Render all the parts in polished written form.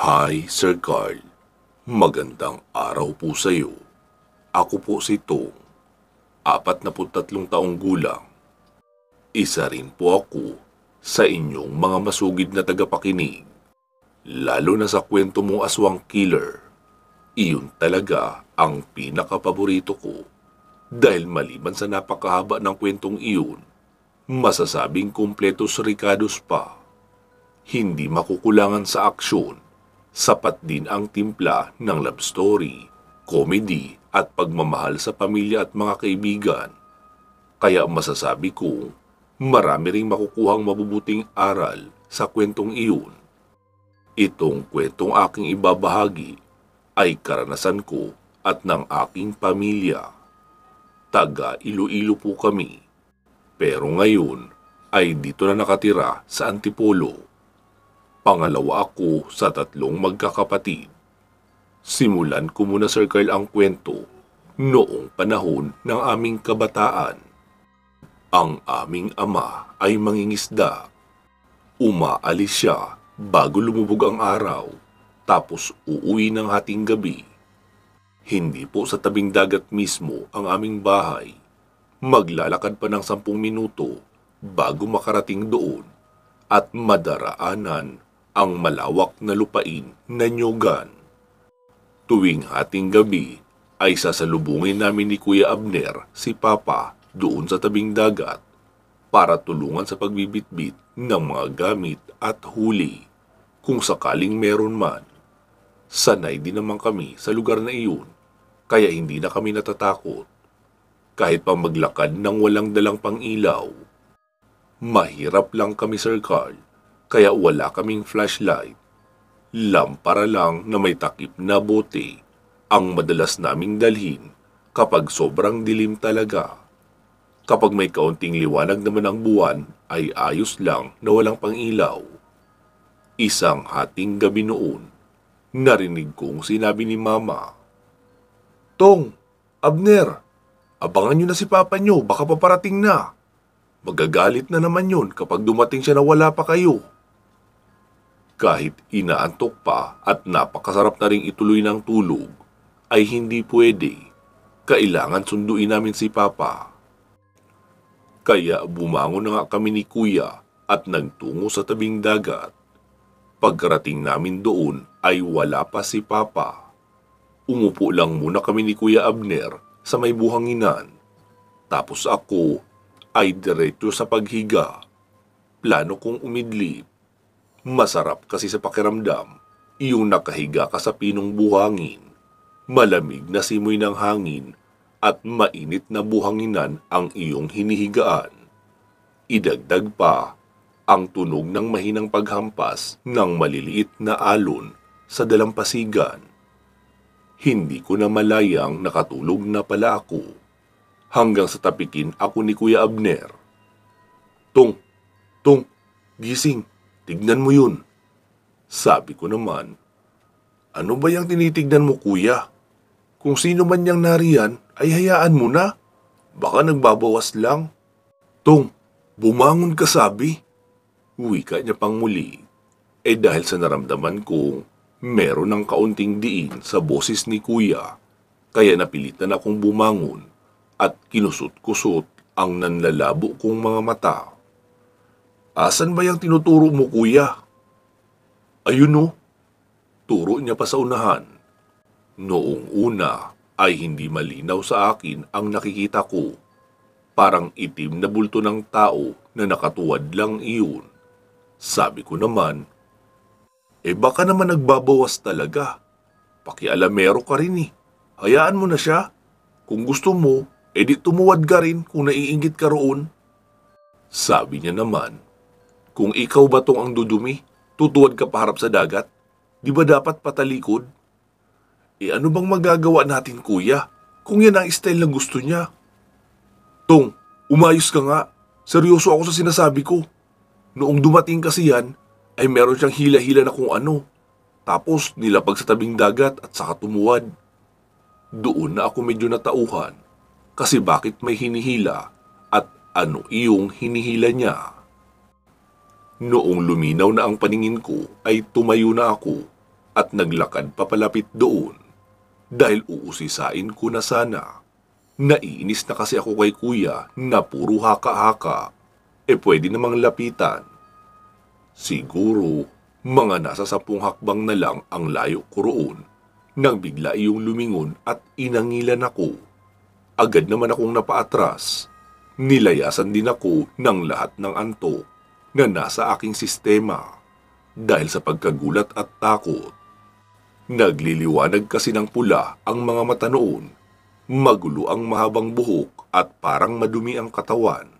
Hi, Sir Carl. Magandang araw po sa iyo. Ako po si Tong, 43 taong gulang. Isa rin po ako sa inyong mga masugid na tagapakinig, lalo na sa kwento mong aswang killer. Iyon talaga ang pinakapaborito ko dahil maliban sa napakahaba ng kwentong iyon, masasabing kumpletos ricados pa. Hindi makukulangan sa aksyon, sapat din ang timpla ng love story, comedy at pagmamahal sa pamilya at mga kaibigan. Kaya masasabi kong marami ring makukuhang mabubuting aral sa kwentong iyon. Itong kwentong aking ibabahagi ay karanasan ko at ng aking pamilya. Taga Iloilo po kami, pero ngayon ay dito na nakatira sa Antipolo. Pangalawa ako sa 3 magkakapatid. Simulan ko muna, Sir Carl, ang kwento noong panahon ng aming kabataan. Ang aming ama ay mangingisda. Umaalis siya bago lumubog ang araw, tapos uuwi ng hating gabi. Hindi po sa tabing dagat mismo ang aming bahay. Maglalakad pa ng 10 minuto bago makarating doon at madaraanan ang malawak na lupain na Nyogan. Tuwing hating gabi ay sasalubungin namin ni Kuya Abner si Papa doon sa tabing dagat para tulungan sa pagbibitbit ng mga gamit at huli kung sakaling meron man. Sanay din naman kami sa lugar na iyon kaya hindi na kami natatakot kahit pa maglakad ng walang dalang pang-ilaw. Mahirap lang kami, Sir Carl, kaya wala kaming flashlight. Lampara lang na may takip na bote ang madalas naming dalhin kapag sobrang dilim talaga. Kapag may kaunting liwanag naman ang buwan ay ayos lang na walang pang-ilaw. Isang hating gabi noon, narinig kong sinabi ni Mama, "Tong, Abner, abangan nyo na si Papa nyo, baka paparating na. Magagalit na naman yun kapag dumating siya na wala pa kayo." Kahit inaantok pa at napakasarap na ring ituloy ng tulog, ay hindi pwede. Kailangan sunduin namin si Papa. Kaya bumangon na nga kami ni Kuya at nagtungo sa tabing dagat. Pagkarating namin doon ay wala pa si Papa. Umupo lang muna kami ni Kuya Abner sa may buhanginan. Tapos ako ay diretso sa paghiga. Plano kong umidlip. Masarap kasi sa pakiramdam yung nakahiga ka sa pinong buhangin. Malamig na simoy ng hangin at mainit na buhanginan ang iyong hinihigaan. Idagdag pa ang tunog ng mahinang paghampas ng maliliit na alon sa dalampasigan. Hindi ko na malayang nakatulog na pala ako hanggang sa tapikin ako ni Kuya Abner. Tong, gising, tignan mo yun." Sabi ko naman, "Ano ba yung tinitignan mo, Kuya? Kung sino man yang nariyan ay hayaan mo na. Baka nagbabawas lang." "Tong, bumangon ka sabi." Wika niya pang muli. Dahil sa naramdaman kong meron ng kaunting diin sa boses ni Kuya, kaya napilitan akong bumangon at kinusot-kusot ang nanlalabo kong mga mata. "Asan ba yung tinuturo mo, Kuya?" "Ayun o." Turo niya pa sa unahan. Noong una ay hindi malinaw sa akin ang nakikita ko. Parang itim na bulto ng tao na nakatuwad lang iyon. Sabi ko naman, baka naman nagbabawas talaga. Pakialamero ka rin eh. Hayaan mo na siya. Kung gusto mo, di tumuwad ka rin kung naiinggit ka roon." Sabi niya naman, "Kung ikaw ba tong ang dudumi, tutuwad ka paharap sa dagat? Di ba dapat patalikod?" Ano bang magagawa natin, Kuya, kung yan ang style na gusto niya?" "Tong, umayos ka nga. Seryoso ako sa sinasabi ko. Noong dumating kasi yan, ay meron siyang hila-hila na kung ano. Tapos nilapag sa tabing dagat at saka tumuwad." Doon na ako medyo natauhan kasi bakit may hinihila at ano iyong hinihila niya. Noong luminaw na ang paningin ko ay tumayo na ako. at naglakad papalapit doon dahil uusisain ko na sana. Naiinis na kasi ako kay kuya na puro haka-haka. Pwede namang lapitan. Siguro, mga nasa 10 hakbang na lang ang layo ko roon nang bigla iyong lumingon at inangilan ako. Agad naman akong napaatras. Nilayasan din ako ng lahat ng antok na nasa aking sistema dahil sa pagkagulat at takot. Nagliliwanag kasi ng pula ang mga mata noon, magulo ang mahabang buhok at parang madumi ang katawan.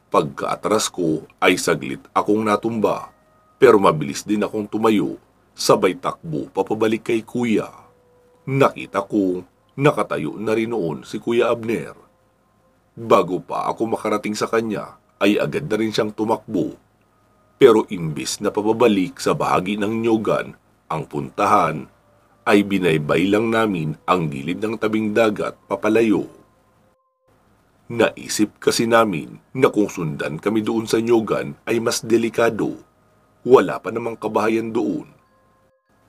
Pagkaatras ko ay saglit akong natumba pero mabilis din akong tumayo, sabay takbo papabalik kay kuya. Nakita kong nakatayo na rin noon si Kuya Abner. Bago pa ako makarating sa kanya ay agad na rin siyang tumakbo. Pero imbis na pababalik sa bahagi ng Nyogan ang puntahan, ay binaybay lang namin ang gilid ng tabing dagat papalayo. Naisip kasi namin na kung sundan kami doon sa Nyogan ay mas delikado. Wala pa namang kabahayan doon.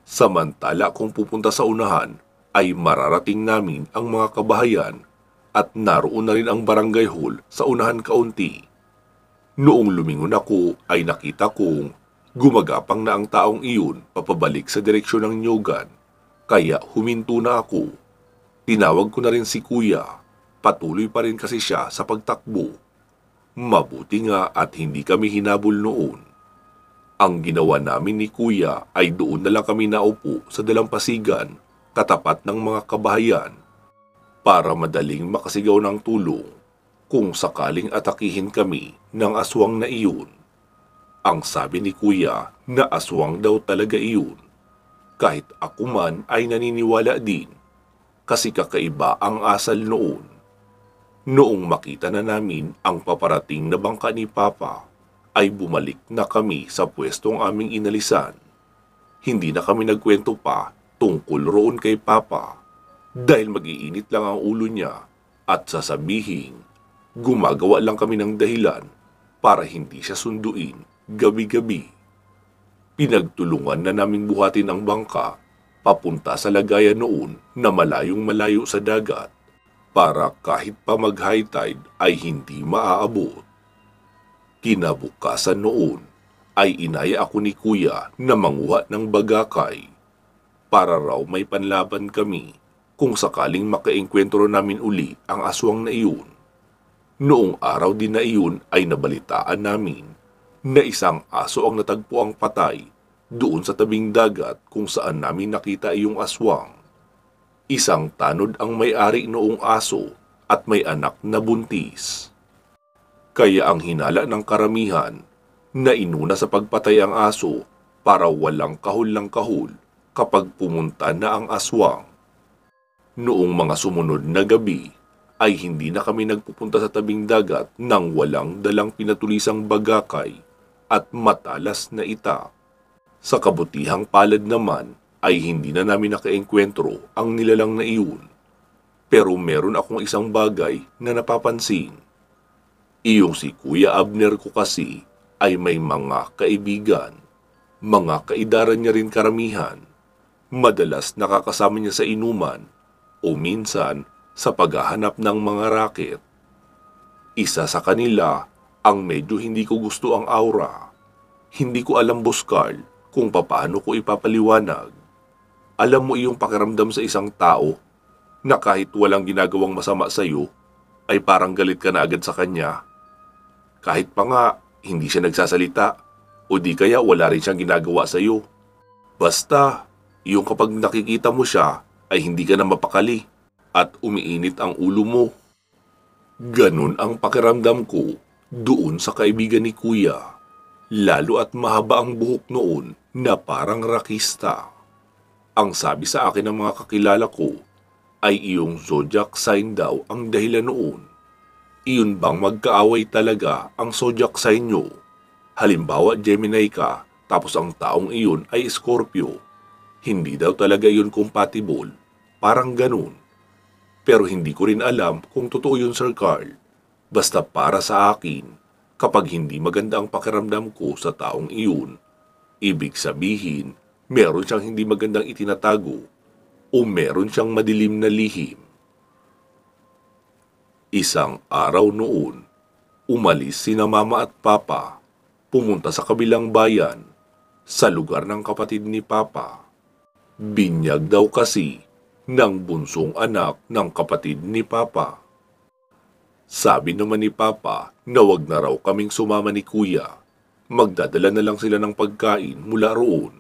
Samantala kung pupunta sa unahan ay mararating namin ang mga kabahayan at naroon na rin ang barangay hall sa unahan kaunti. Noong lumingon ako ay nakita kong gumagapang na ang taong iyon papabalik sa direksyon ng Nyogan, kaya huminto na ako. Tinawag ko na rin si kuya, patuloy pa rin kasi siya sa pagtakbo. Mabuti nga at hindi kami hinabol noon. Ang ginawa namin ni kuya ay doon na lang kami naupo sa dalampasigan katapat ng mga kabahayan para madaling makasigaw ng tulong kung sakaling atakihin kami ng aswang na iyon. Ang sabi ni kuya na aswang daw talaga iyon. Kahit ako man ay naniniwala din kasi kakaiba ang asal noon. Noong makita na namin ang paparating na bangka ni Papa, ay bumalik na kami sa pwestong aming inalisan. Hindi na kami nagkwento pa tungkol roon kay Papa dahil mag-iinit lang ang ulo niya at sasabihin gumagawa lang kami ng dahilan para hindi siya sunduin gabi-gabi. Pinagtulungan na naming buhatin ang bangka papunta sa lagayan noon na malayong malayo sa dagat para kahit pa mag-high tide ay hindi maaabot. Kinabukasan noon ay inaya ako ni kuya na manguha ng bagakay para raw may panlaban kami kung sakaling makaengkwentro namin uli ang aswang na iyon. Noong araw din na iyon ay nabalitaan namin na isang aso ang natagpo ang patay doon sa tabing dagat kung saan namin nakita iyong aswang. Isang tanod ang may-ari noong aso at may anak na buntis. Kaya ang hinala ng karamihan na inuna sa pagpatay ang aso para walang kahul ng kahul kapag pumunta na ang aswang. Noong mga sumunod na gabi ay hindi na kami nagpupunta sa tabing dagat nang walang dalang pinatulisang bagakay at matalas na itak. Sa kabutihang palad naman ay hindi na namin nakaengkwentro ang nilalang na iyon. Pero meron akong isang bagay na napapansin. Iyong si Kuya Abner ko kasi ay may mga kaibigan. Mga kaidaran niya rin karamihan. Madalas nakakasama niya sa inuman o minsan sa paghahanap ng mga raket. Isa sa kanila ang medyo hindi ko gusto ang aura. Hindi ko alam, Boss Carl, kung paano ko ipapaliwanag. Alam mo iyong pakiramdam sa isang tao na kahit walang ginagawang masama sa iyo, ay parang galit ka na agad sa kanya. Kahit pa nga, hindi siya nagsasalita o di kaya wala rin siyang ginagawa sa iyo. Basta, yung kapag nakikita mo siya, ay hindi ka na mapakali at umiinit ang ulo mo. Ganun ang pakiramdam ko doon sa kaibigan ni Kuya. Lalo at mahaba ang buhok noon na parang rakista. Ang sabi sa akin ng mga kakilala ko ay iyong zodiac sign daw ang dahilan noon. Iyon bang magkaaway talaga ang zodiac sign nyo? Halimbawa Gemini ka tapos ang taong iyon ay Scorpio. Hindi daw talaga iyon compatible. Parang ganun. Pero hindi ko rin alam kung totoo yun, Sir Carl. Basta para sa akin, kapag hindi maganda ang pakiramdam ko sa taong iyon, ibig sabihin, meron siyang hindi magandang itinatago o meron siyang madilim na lihim. Isang araw noon, umalis sina mama at papa, pumunta sa kabilang bayan, sa lugar ng kapatid ni papa. Binyag daw kasi ng bunsong anak ng kapatid ni papa. Sabi naman ni papa na wag na raw kaming sumama ni kuya. Magdadala na lang sila ng pagkain mula roon.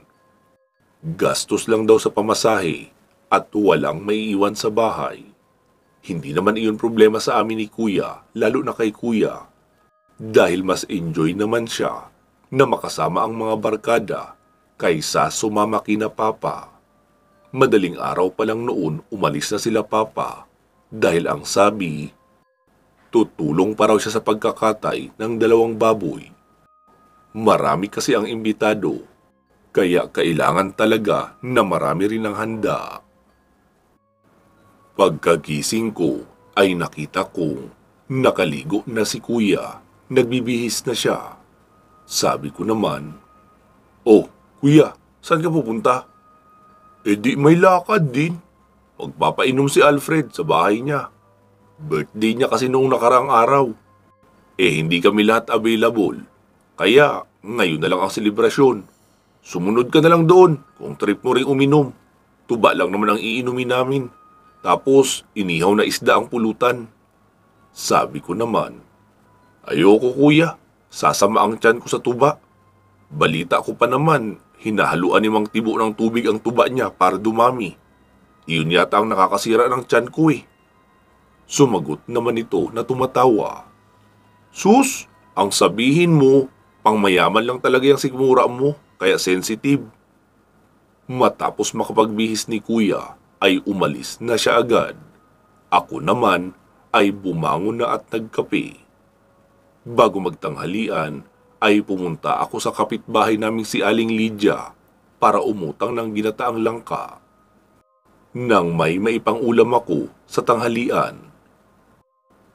Gastos lang daw sa pamasahe at walang maiiwan sa bahay. Hindi naman iyon problema sa amin ni kuya, lalo na kay kuya. Dahil mas enjoy naman siya na makasama ang mga barkada kaysa sumama kina papa. Madaling araw pa lang noon umalis na sila papa dahil ang sabi, tutulong pa raw siya sa pagkakatay ng 2 baboy. Marami kasi ang imbitado, kaya kailangan talaga na marami rin ang handa. Pagkagising ko ay nakita kong nakaligo na si kuya, nagbibihis na siya. Sabi ko naman, "Oh, kuya, saan ka pupunta?" "Eh di may lakad din. Magpapainom si Alfred sa bahay niya. Birthday niya kasi noong nakaraang araw. Eh hindi kami lahat available. Kaya ngayon na lang ang selebrasyon. Sumunod ka na lang doon kung trip mo ring uminom. Tuba lang naman ang iinumin namin. Tapos inihaw na isda ang pulutan." Sabi ko naman, "Ayoko kuya, sasama ang tiyan ko sa tuba. Balita ko pa naman, hinahaluan ni Mang Tibo ng tubig ang tuba niya para dumami. Iyon yata ang nakakasira ng tiyan ko eh." Sumagot naman ito na tumatawa, "Sus, ang sabihin mo, pangmayaman lang talaga yung sigmura mo, kaya sensitive." Matapos makapagbihis ni kuya, ay umalis na siya agad. Ako naman ay bumangon na at nagkape. Bago magtanghalian, ay pumunta ako sa kapitbahay naming si Aling Lydia para umutang ng ginataang langka. Nang may maipangulam ako sa tanghalian.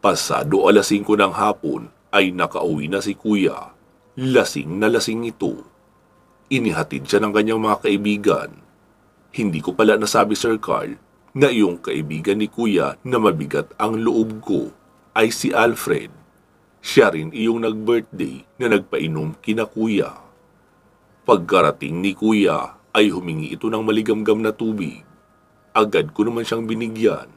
Pasado 5:00 ng hapon ay nakauwi na si kuya. Lasing na lasing ito. Inihatid siya ng kanyang mga kaibigan. Hindi ko pala nasabi, Sir Carl, na iyong kaibigan ni kuya na mabigat ang loob ko ay si Alfred. Siya rin iyong nag-birthday na nagpainom kina kuya. Pagkarating ni kuya ay humingi ito ng maligamgam na tubig. Agad ko naman siyang binigyan.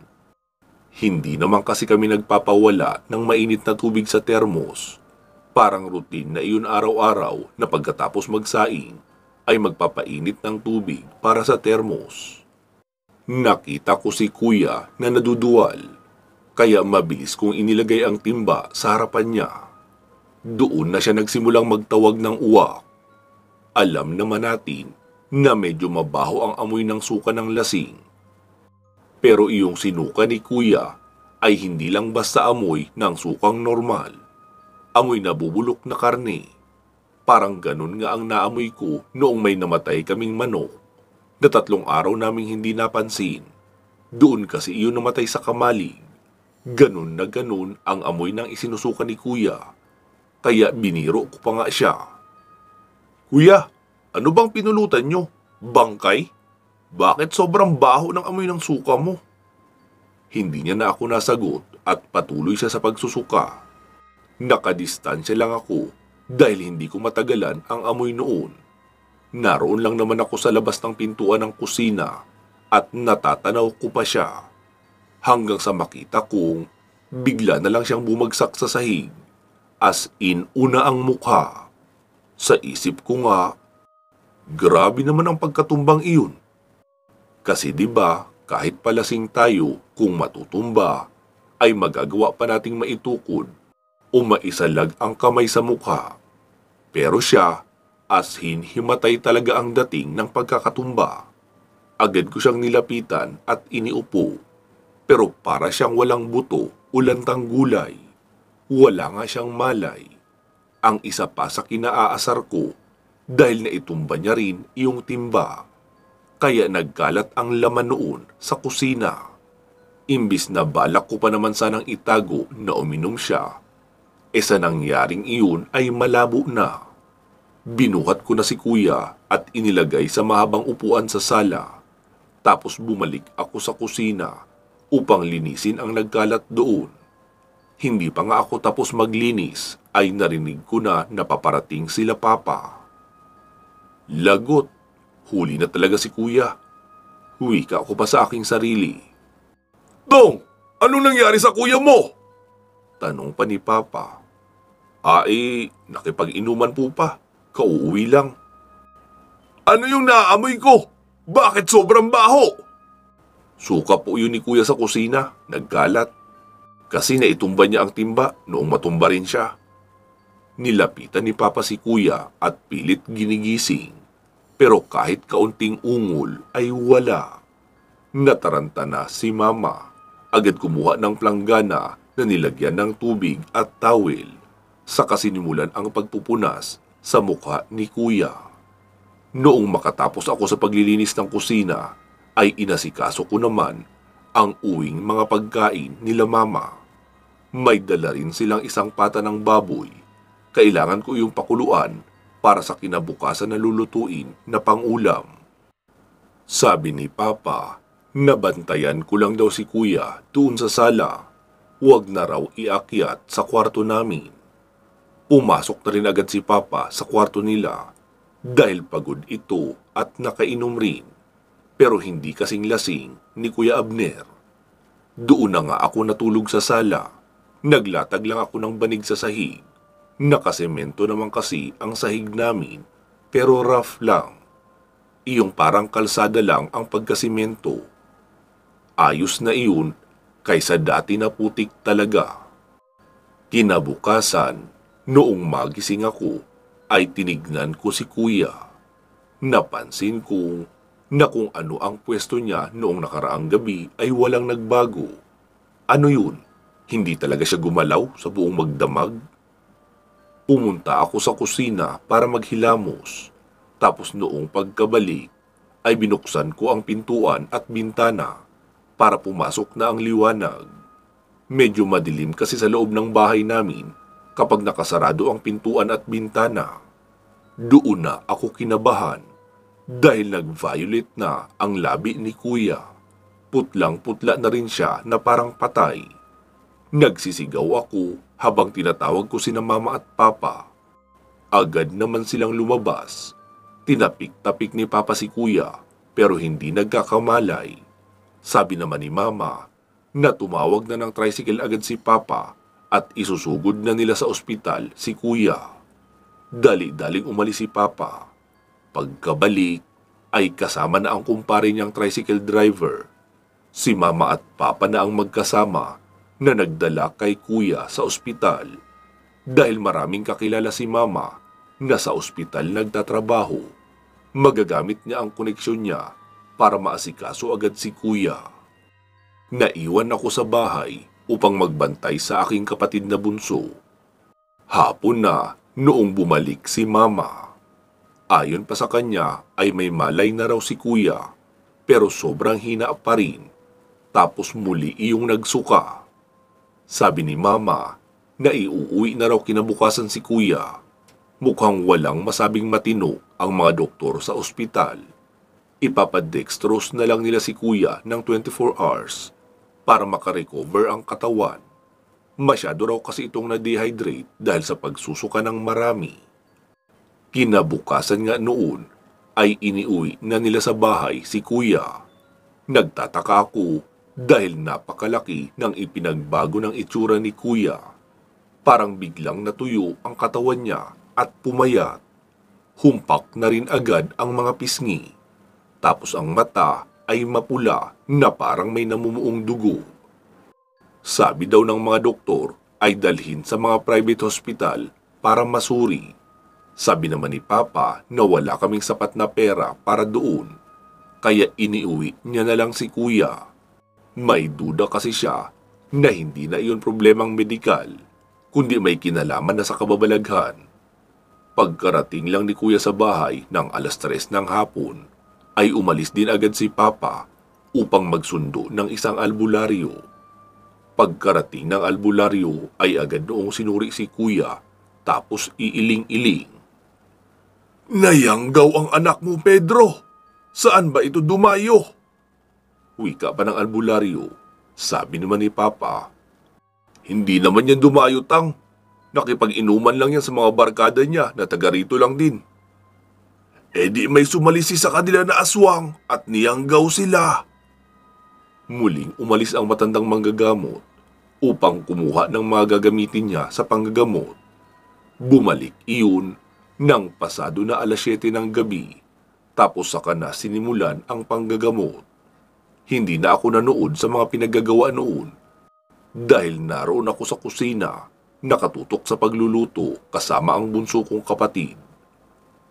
Hindi naman kasi kami nagpapawala ng mainit na tubig sa termos. Parang routine na iyon araw-araw na pagkatapos magsaing ay magpapainit ng tubig para sa termos. Nakita ko si kuya na naduduwal, kaya mabilis kong inilagay ang timba sa harapan niya. Doon na siya nagsimulang magtawag ng uwak. Alam naman natin na medyo mabaho ang amoy ng suka ng lasing. Pero iyong sinuka ni kuya ay hindi lang basta amoy ng sukang normal. Amoy na bubulok na karne. Parang ganun nga ang naamoy ko noong may namatay kaming manok na 3 araw naming hindi napansin. Doon kasi iyon namatay sa kamalig. Ganun na ganun ang amoy ng isinusuka ni kuya. Kaya biniro ko pa nga siya. "Kuya, ano bang pinulutan nyo? Bangkay? Bakit sobrang baho ng amoy ng suka mo?" Hindi niya na ako nasagot at patuloy siya sa pagsusuka. Nakadistansya lang ako dahil hindi ko matagalan ang amoy noon. Naroon lang naman ako sa labas ng pintuan ng kusina at natatanaw ko pa siya. Hanggang sa makita kong bigla na lang siyang bumagsak sa sahig. As in, una ang mukha. Sa isip ko nga, grabe naman ang pagkatumbang iyon. Kasi 'di ba, kahit palasing tayo, kung matutumba, ay magagawa pa nating maitukod o maisalag ang kamay sa mukha. Pero siya, as in himatay talaga ang dating ng pagkakatumba. Agad ko siyang nilapitan at iniupo. Pero para siyang walang buto o lantang gulay. Wala nga siyang malay. Ang isa pa sa kinaaasar ko dahil naitumba niya rin iyong timba. Kaya nagkalat ang laman noon sa kusina. Imbis na balak ko pa naman sanang itago na uminom siya, sa nangyaring iyon ay malabo na. Binuhat ko na si kuya at inilagay sa mahabang upuan sa sala. Tapos bumalik ako sa kusina upang linisin ang nagkalat doon. Hindi pa nga ako tapos maglinis ay narinig ko na napaparating sila papa. Lagot, huli na talaga si kuya. Huwika ako pa sa aking sarili. Dong, anong nangyari sa kuya mo? Tanong pa ni papa. Nakipag-inuman po pa. Kauuwi lang. Ano yung naamoy ko? Bakit sobrang baho? Suka po yun ni kuya sa kusina, nagkalat. Kasi naitumba niya ang timba noong matumba rin siya. Nilapitan ni papa si kuya at pilit ginigising. Pero kahit kaunting ungol ay wala. Nataranta na si mama. Agad kumuha ng planggana na nilagyan ng tubig at tawel. Saka sinimulan ang pagpupunas sa mukha ni kuya. Noong makatapos ako sa paglilinis ng kusina, ay inasikaso ko naman ang uwing mga pagkain nila mama. May dala rin silang isang pata ng baboy. Kailangan ko yung pakuluan para sa kinabukasan na lulutuin na pangulam. Sabi ni papa, nabantayan ko lang daw si kuya doon sa sala. Huwag na raw iakyat sa kwarto namin. Pumasok na rin agad si papa sa kwarto nila dahil pagod ito at nakainom rin. Pero hindi kasing lasing ni Kuya Abner. Doon na nga ako natulog sa sala. Naglatag lang ako ng banig sa sahig. Nakasemento naman kasi ang sahig namin pero rough lang. Iyong parang kalsada lang ang pagkasimento. Ayos na iyon kaysa dati na putik talaga. Kinabukasan, noong magising ako, ay tinignan ko si kuya. Napansin ko na kung ano ang pwesto niya noong nakaraang gabi ay walang nagbago. Ano yun? Hindi talaga siya gumalaw sa buong magdamag? Pumunta ako sa kusina para maghilamos. Tapos noong pagkabalik, ay binuksan ko ang pintuan at bintana para pumasok na ang liwanag. Medyo madilim kasi sa loob ng bahay namin kapag nakasarado ang pintuan at bintana. Doon na ako kinabahan dahil nag-violet na ang labi ni kuya. Putlang-putla na rin siya na parang patay. Nagsisigaw ako habang tinatawag ko sina mama at papa. Agad naman silang lumabas. Tinapik-tapik ni papa si kuya pero hindi nagkakamalay. Sabi naman ni mama na tumawag na ng tricycle agad si papa at isusugod na nila sa ospital si kuya. Dali-daling umalis si papa. Pagkabalik ay kasama na ang kumpare niyang tricycle driver. Si mama at papa na ang magkasama na nagdala kay kuya sa ospital. Dahil maraming kakilala si mama na sa ospital nagtatrabaho, magagamit niya ang koneksyon niya para maasikaso agad si kuya. Naiwan ako sa bahay upang magbantay sa aking kapatid na bunso. Hapon na noong bumalik si mama. Ayon pa sa kanya ay may malay na raw si kuya pero sobrang hina pa rin. Tapos muli iyong nagsuka. Sabi ni mama na iuuwi na raw kinabukasan si kuya. Mukhang walang masabing matino ang mga doktor sa ospital. Ipapadextrose na lang nila si kuya ng 24 hours para makarecover ang katawan. Masyado raw kasi itong na-dehydrate dahil sa pagsusuka ng marami. Kinabukasan nga noon ay iniuwi na nila sa bahay si kuya. Nagtataka ako dahil napakalaki ng ipinagbago ng itsura ni kuya. Parang biglang natuyo ang katawan niya at pumayat. Humpak na rin agad ang mga pisngi. Tapos ang mata ay mapula na parang may namumuong dugo. Sabi daw ng mga doktor ay dalhin sa mga private hospital para masuri. Sabi naman ni Papa na wala kaming sapat na pera para doon. Kaya iniuwi niya na lang si kuya. May duda kasi siya na hindi na iyon problemang medikal, kundi may kinalaman na sa kababalaghan. Pagkarating lang ni kuya sa bahay ng 3:00 ng hapon, ay umalis din agad si Papa upang magsundo ng isang albularyo. Pagkarating ng albularyo ay agad noong sinuri si kuya tapos iiling-iling. Nayanggaw ang anak mo, Pedro. Saan ba ito dumayo? Wika pa ng albularyo. Sabi naman ni Papa, hindi naman yan dumayo, Tang. Nakipag-inuman lang yan sa mga barkada niya na taga rito lang din. Eh di may sumalisi sa kanila na aswang at niyanggaw sila. Muling umalis ang matandang manggagamot upang kumuha ng mga gagamitin niya sa panggagamot. Bumalik iyon nang pasado na 7:00 ng gabi, tapos saka na sinimulan ang panggagamot. Hindi na ako nanood sa mga pinaggagawa noon dahil naroon ako sa kusina, nakatutok sa pagluluto kasama ang bunso kong kapatid.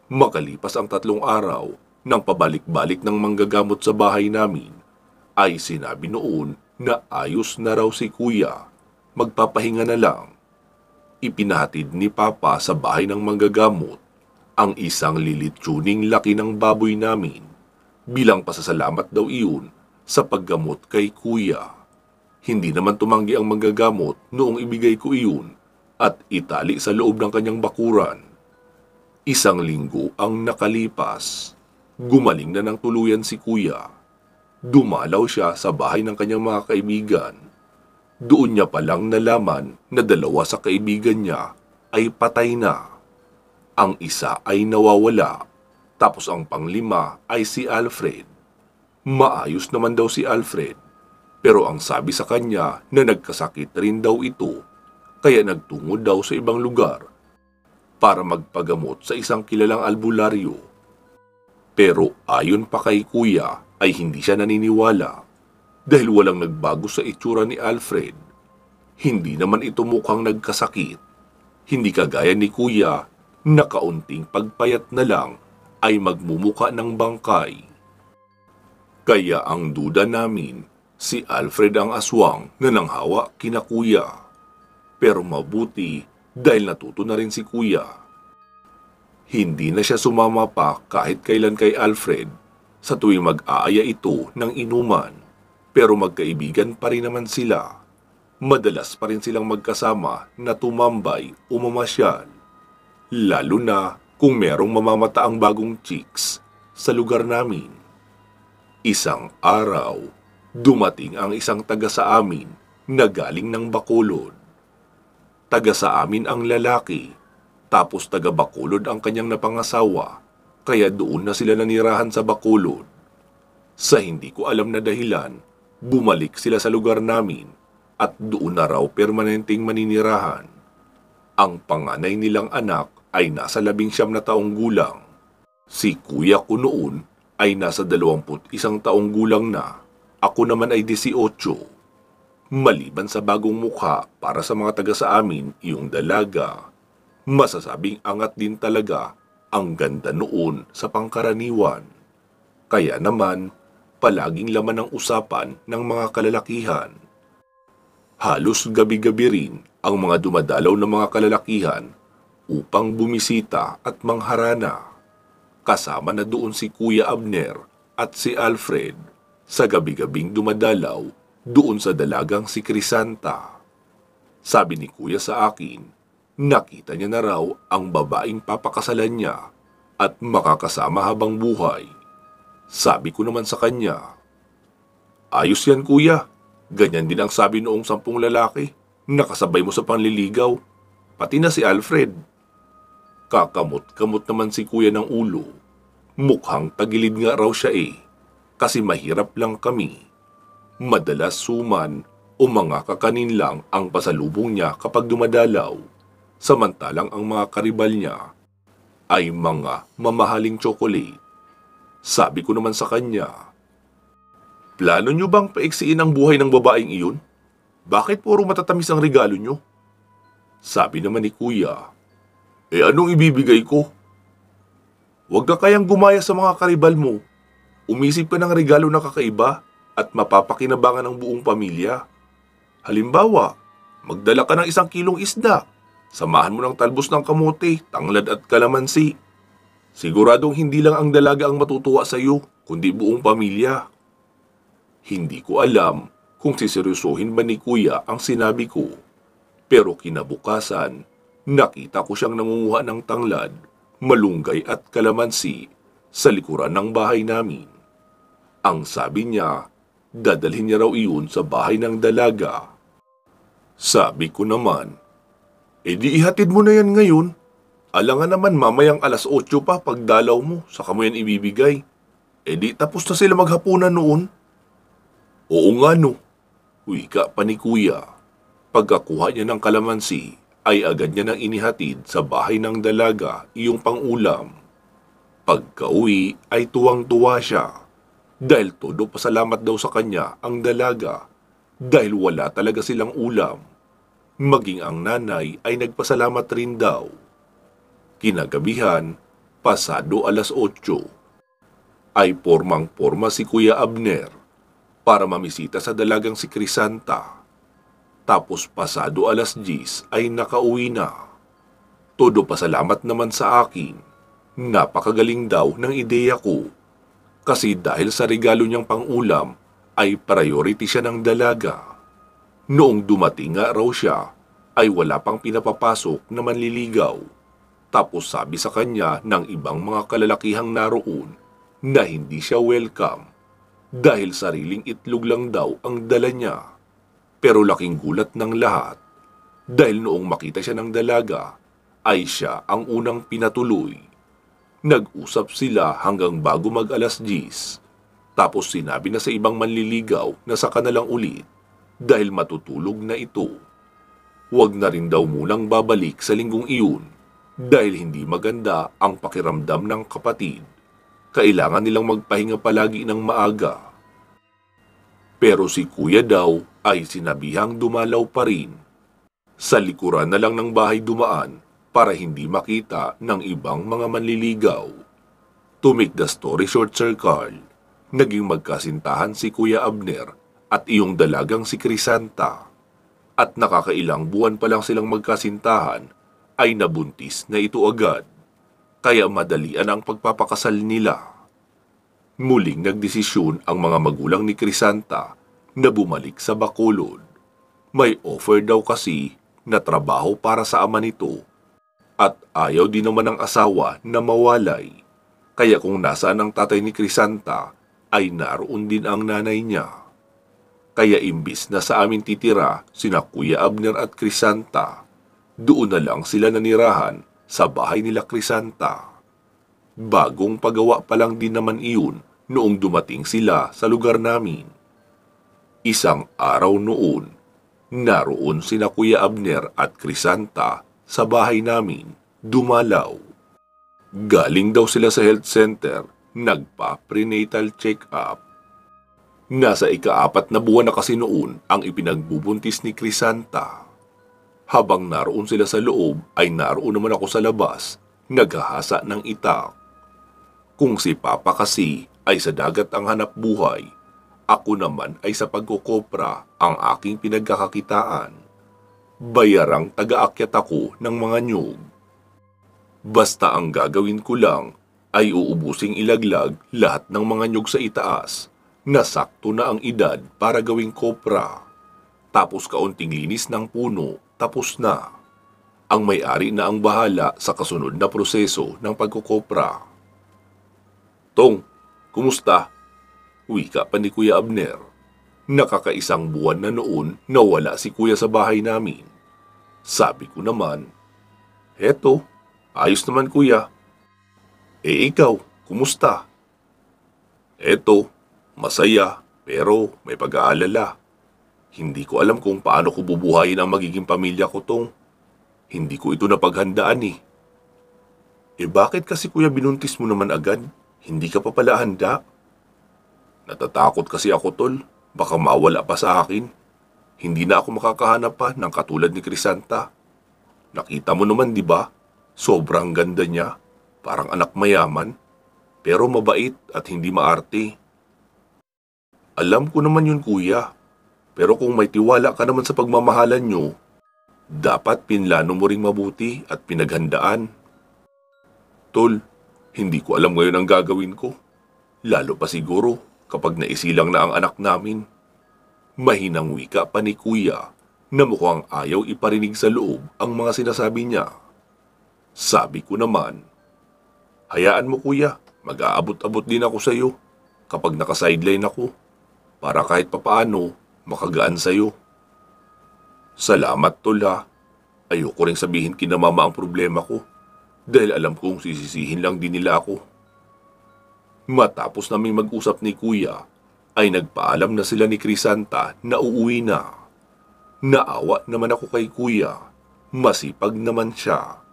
Makalipas ang 3 araw nang pabalik-balik ng manggagamot sa bahay namin, ay sinabi noon na ayos na raw si Kuya, magpapahinga na lang. Ipinahatid ni Papa sa bahay ng manggagamot ang isang lilitsuning laki ng baboy namin bilang pasasalamat daw iyon sa paggamot kay Kuya. Hindi naman tumanggi ang manggagamot noong ibigay ko iyon at itali sa loob ng kanyang bakuran. 1 linggo ang nakalipas. Gumaling na ng tuluyan si Kuya. Dumalaw siya sa bahay ng kanyang mga kaibigan. Doon niya palang nalaman na 2 sa kaibigan niya ay patay na. Ang isa ay nawawala, tapos ang pang-5 ay si Alfred. Maayos naman daw si Alfred, pero ang sabi sa kanya na nagkasakit rin daw ito, kaya nagtungo daw sa ibang lugar para magpagamot sa isang kilalang albularyo. Pero ayon pa kay Kuya ay hindi siya naniniwala dahil walang nagbago sa itsura ni Alfred. Hindi naman ito mukhang nagkasakit. Hindi kagaya ni Kuya na kaunting pagpayat na lang ay magmumuka ng bangkay. Kaya ang duda namin, si Alfred ang aswang na nanghawa kina Kuya. Pero mabuti dahil natuto na rin si Kuya. Hindi na siya sumama pa kahit kailan kay Alfred sa tuwing mag-aaya ito ng inuman, pero magkaibigan pa rin naman sila. Madalas pa rin silang magkasama na tumambay o mamasyal. Lalo na kung merong mamamataang bagong chicks sa lugar namin. Isang araw, dumating ang isang taga sa amin na galing ng Bacolod. Taga sa amin ang lalaki, tapos taga Bacolod ang kanyang napangasawa, kaya doon na sila nanirahan sa Bacolod. Sa hindi ko alam na dahilan, bumalik sila sa lugar namin at doon na raw permanenteng maninirahan. Ang panganay nilang anak ay nasa 19 na taong gulang. Si Kuya ko noon ay nasa 21 taong gulang na. Ako naman ay 18. Maliban sa bagong mukha para sa mga taga sa amin, yung dalaga, masasabing angat din talaga ang ganda noon sa pangkaraniwan. Kaya naman, palaging laman ng usapan ng mga kalalakihan. Halos gabi-gabi rin ang mga dumadalaw na mga kalalakihan upang bumisita at mangharana. Kasama na doon si Kuya Abner at si Alfred sa gabi-gabing dumadalaw doon sa dalagang si Crisanta. Sabi ni Kuya sa akin, nakita niya na raw ang babaeng papakasalan niya at makakasama habang buhay. Sabi ko naman sa kanya, ayos yan Kuya, ganyan din ang sabi noong 10 lalaki, nakasabay mo sa panliligaw, pati na si Alfred. Kakamot-kamot naman si Kuya ng ulo. Mukhang tagilid nga raw siya kasi mahirap lang kami. Madalas suman o mga kakanin lang ang pasalubong niya kapag dumadalaw, samantalang ang mga karibal niya ay mga mamahaling tsokolate. Sabi ko naman sa kanya, plano niyo bang paiksiin ang buhay ng babaeng iyon? Bakit puro matatamis ang regalo niyo? Sabi naman ni Kuya, anong ibibigay ko? Huwag ka kayang gumaya sa mga karibal mo. Umisip ka ng regalo na kakaiba at mapapakinabangan ng buong pamilya. Halimbawa, magdala ka ng 1 kilong isda. Samahan mo ng talbos ng kamote, tanglad at kalamansi. Siguradong hindi lang ang dalaga ang matutuwa sa iyo, kundi buong pamilya. Hindi ko alam kung siseryosohin ba ni Kuya ang sinabi ko. Pero kinabukasan, nakita ko siyang nangunguha ng tanglad malunggay at kalamansi sa likuran ng bahay namin. Ang sabi niya, dadalhin niya raw iyon sa bahay ng dalaga. Sabi ko naman, di ihatid mo na yan ngayon. Alangan naman mamayang 8:00 pa pagdalaw mo, saka mo yan ibibigay. Di tapos na sila maghapunan noon. Oo nga no, wika pa ni kuya. Pagkakuha niya ng kalamansi, ay agad niya nang inihatid sa bahay ng dalaga iyong pangulam. Pagka-uwi ay tuwang-tuwa siya dahil todo pasalamat daw sa kanya ang dalaga dahil wala talaga silang ulam. Maging ang nanay ay nagpasalamat rin daw. Kinagabihan, pasado 8:00, ay pormang-porma si Kuya Abner para mamisita sa dalagang si Crisanta. Tapos pasado 10:00 ay nakauwi na. Todo pasalamat naman sa akin. Napakagaling daw ng ideya ko. Kasi dahil sa regalo niyang pangulam, ay priority siya ng dalaga. Noong dumating nga raw siya, ay wala pang pinapapasok na manliligaw. Tapos sabi sa kanya ng ibang mga kalalakihang naroon na hindi siya welcome dahil sariling itlog lang daw ang dala niya. Pero laking gulat ng lahat dahil noong makita siya ng dalaga ay siya ang unang pinatuloy. Nag-usap sila hanggang bago mag 10:00. Tapos sinabi na sa ibang manliligaw na saka na lang ulit dahil matutulog na ito. Huwag na rin daw munang babalik sa linggong iyon dahil hindi maganda ang pakiramdam ng kapatid. Kailangan nilang magpahinga palagi ng maaga. Pero si kuya daw ay sinabihang dumalaw pa rin. Sa likuran na lang ng bahay dumaan para hindi makita ng ibang mga manliligaw. To make the story short, Sir Carl, naging magkasintahan si Kuya Abner at iyong dalagang si Crisanta. At nakakailang buwan pa lang silang magkasintahan ay nabuntis na ito agad. Kaya madalian ang pagpapakasal nila. Muling nagdesisyon ang mga magulang ni Crisanta na bumalik sa Bacolod. May offer daw kasi na trabaho para sa ama nito at ayaw din naman ng asawa na mawalay. Kaya kung nasaan ang tatay ni Crisanta ay naroon din ang nanay niya. Kaya imbis na sa amin titira sina Kuya Abner at Crisanta, doon na lang sila nanirahan sa bahay nila Crisanta. Bagong pagawa pa lang din naman iyon noong dumating sila sa lugar namin. Isang araw noon, naroon sina Kuya Abner at Crisanta sa bahay namin, dumalaw. Galing daw sila sa health center, nagpa-prenatal check-up. Nasa ika-4 na buwan na kasi noon ang ipinagbubuntis ni Crisanta. Habang naroon sila sa loob ay naroon naman ako sa labas, naghahasa ng itak. Kung si Papa kasi ay sa dagat ang hanap buhay, ako naman ay sa pagkukopra ang aking pinagkakakitaan. Bayarang taga-akyat ako ng mga nyug. Basta ang gagawin ko lang ay uubusing ilaglag lahat ng mga nyug sa itaas na sakto na ang edad para gawing kopra. Tapos kaunting linis ng puno, tapos na. Ang may-ari na ang bahala sa kasunod na proseso ng pagkukopra. Tong, kumusta? Wika pa ni Kuya Abner. Nakakaisang buwan na noon na wala si Kuya sa bahay namin. Sabi ko naman, Heto, ayos naman Kuya. Ikaw, kumusta? Eto, masaya pero may pag-aalala. Hindi ko alam kung paano ko bubuhayin ang magiging pamilya ko, Tong. Hindi ko ito napaghandaan eh. Bakit kasi Kuya binuntis mo naman agad? Hindi ka pa pala handa? Natatakot kasi ako, Tol. Baka mawala pa sa akin. Hindi na ako makakahanap pa ng katulad ni Crisanta. Nakita mo naman, di ba? Sobrang ganda niya. Parang anak mayaman. Pero mabait at hindi maarte. Alam ko naman yun, Kuya. Pero kung may tiwala ka naman sa pagmamahalan nyo, dapat pinlano mo ring mabuti at pinaghandaan. Tol, hindi ko alam ngayon ang gagawin ko. Lalo pa siguro kapag naisilang na ang anak namin. Mahinang wika pa ni Kuya na mukhang ayaw iparinig sa loob ang mga sinasabi niya. Sabi ko naman, Hayaan mo kuya, mag-aabot-abot din ako sa iyo kapag naka-sideline ako para kahit papaano makagaan sa iyo. Salamat tol ha. Ayoko ring sabihin kina mama ang problema ko dahil alam kong sisisihin lang din nila ako. Matapos naming mag-usap ni kuya, ay nagpaalam na sila ni Crisanta na uuwi na. Naawa naman ako kay kuya, masipag naman siya.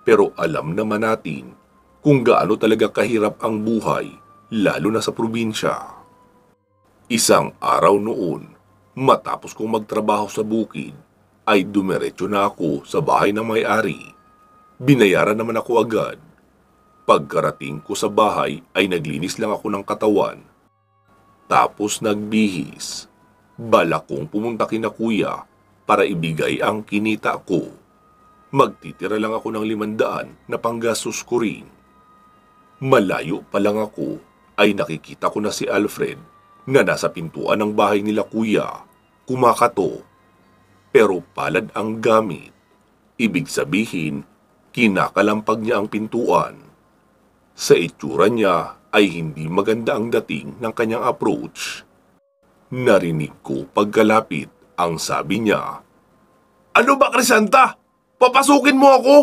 Pero alam naman natin kung gaano talaga kahirap ang buhay, lalo na sa probinsya. Isang araw noon, matapos kong magtrabaho sa bukid, ay dumiretso na ako sa bahay ng may-ari. Binayaran naman ako agad. Pagkarating ko sa bahay ay naglinis lang ako ng katawan. Tapos nagbihis. Balak kong pumunta kina kuya para ibigay ang kinita ko. Magtitira lang ako ng 500 na panggastos ko rin. Malayo pa lang ako ay nakikita ko na si Alfred na nasa pintuan ng bahay nila kuya, kumakato. Pero palad ang gamit. Ibig sabihin, kinakalampag niya ang pintuan. Sa itsura niya ay hindi maganda ang dating ng kanyang approach. Narinig ko pagkalapit ang sabi niya, "Ano ba, Crisanta? Papasukin mo ako?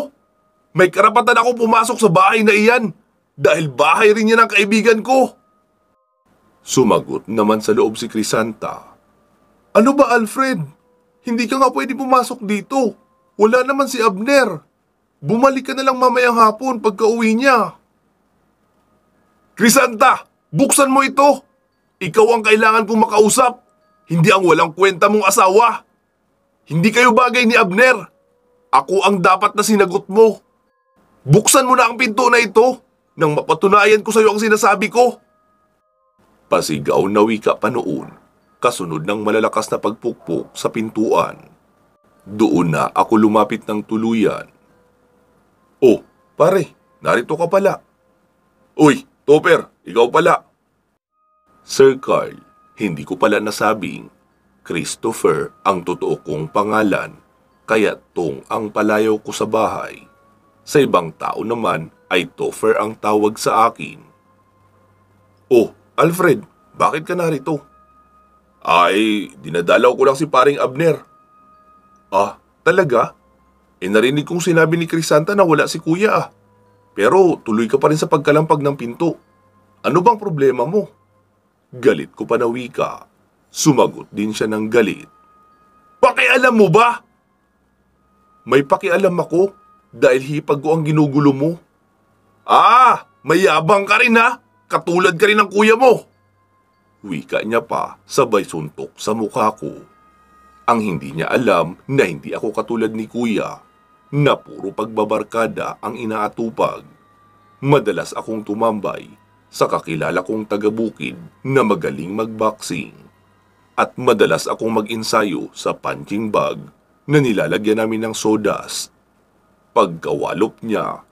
May karapatan ako pumasok sa bahay na iyan dahil bahay rin niya ng kaibigan ko." Sumagot naman sa loob si Crisanta, "Ano ba, Alfred? Hindi ka nga pwede pumasok dito. Wala naman si Abner. Bumalik ka na lang mamayang hapon pagka-uwi niya." "Crisanta, buksan mo ito! Ikaw ang kailangan kong makausap, hindi ang walang kwenta mong asawa. Hindi kayo bagay ni Abner. Ako ang dapat na sinagot mo. Buksan mo na ang pinto na ito nang mapatunayan ko sa iyo ang sinasabi ko." Pasigaw na wika pa noon, kasunod ng malalakas na pagpukpok sa pintuan. Doon na ako lumapit ng tuluyan. "Oh, pare, narito ka pala." "Uy, Topper, ikaw pala." Sir Carl, hindi ko pala nasabing Christopher ang totoo kong pangalan, kaya Tong ang palayaw ko sa bahay. Sa ibang tao naman ay Topher ang tawag sa akin. "Oh, Alfred, bakit ka narito?" "Ay, dinadalaw ko lang si paring Abner." "Ah, talaga? Narinig kong sinabi ni Crisanta na wala si kuya ah. Pero tuloy ka pa rin sa pagkalampag ng pinto. Ano bang problema mo?" Galit ko pa na wika. Sumagot din siya ng galit. "Pakialam mo ba?" "May pakialam ako dahil hipag ko ang ginugulo mo." "Ah, mayabang ka rin ha? Katulad ka rin ng kuya mo." Wika niya pa sabay suntok sa mukha ko. Ang hindi niya alam na hindi ako katulad ni kuya, na puro pagbabarkada ang inaatupag. Madalas akong tumambay sa kakilala kong taga-bukid na magaling magboxing. At madalas akong mag-ensayo sa punching bag na nilalagyan namin ng sodas. Pagkawalop niya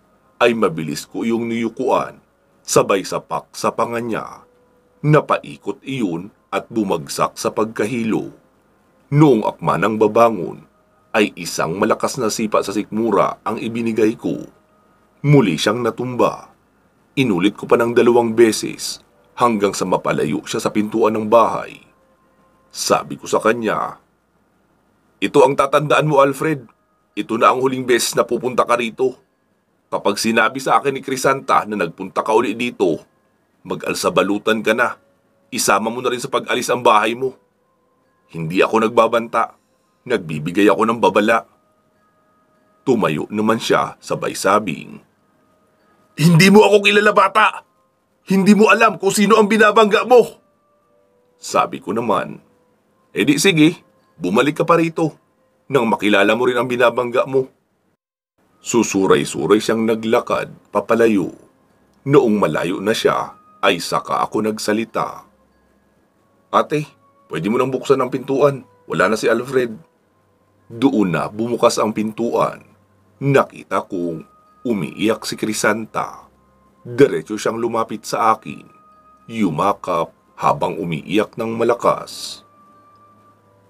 ay mabilis ko iyong niyukuan, sabay sapak sa panga niya. Napaikot iyon at bumagsak sa pagkahilo. Noong akma ng babangon, ay isang malakas na sipa sa sikmura ang ibinigay ko. Muli siyang natumba. Inulit ko pa ng 2 beses hanggang sa mapalayo siya sa pintuan ng bahay. Sabi ko sa kanya, "Ito ang tatandaan mo, Alfred. Ito na ang huling beses na pupunta ka rito. Kapag sinabi sa akin ni Crisanta na nagpunta ka uli dito, mag-alsabalutan ka na. Isama mo na rin sa pag-alis ang bahay mo. Hindi ako nagbabanta. Nagbibigay ako ng babala." Tumayo naman siya sabay sabing, "Hindi mo ako kilala, bata. Hindi mo alam kung sino ang binabangga mo." Sabi ko naman, "Di sige, bumalik ka pa rito nang makilala mo rin ang binabangga mo." Susuray-suray siyang naglakad papalayo. Noong malayo na siya, ay saka ako nagsalita. "Ate, pwede mo nang buksan ang pintuan. Wala na si Alfred." Doon na bumukas ang pintuan. Nakita kong umiiyak si Crisanta. Diretso siyang lumapit sa akin. Yumakap habang umiiyak ng malakas.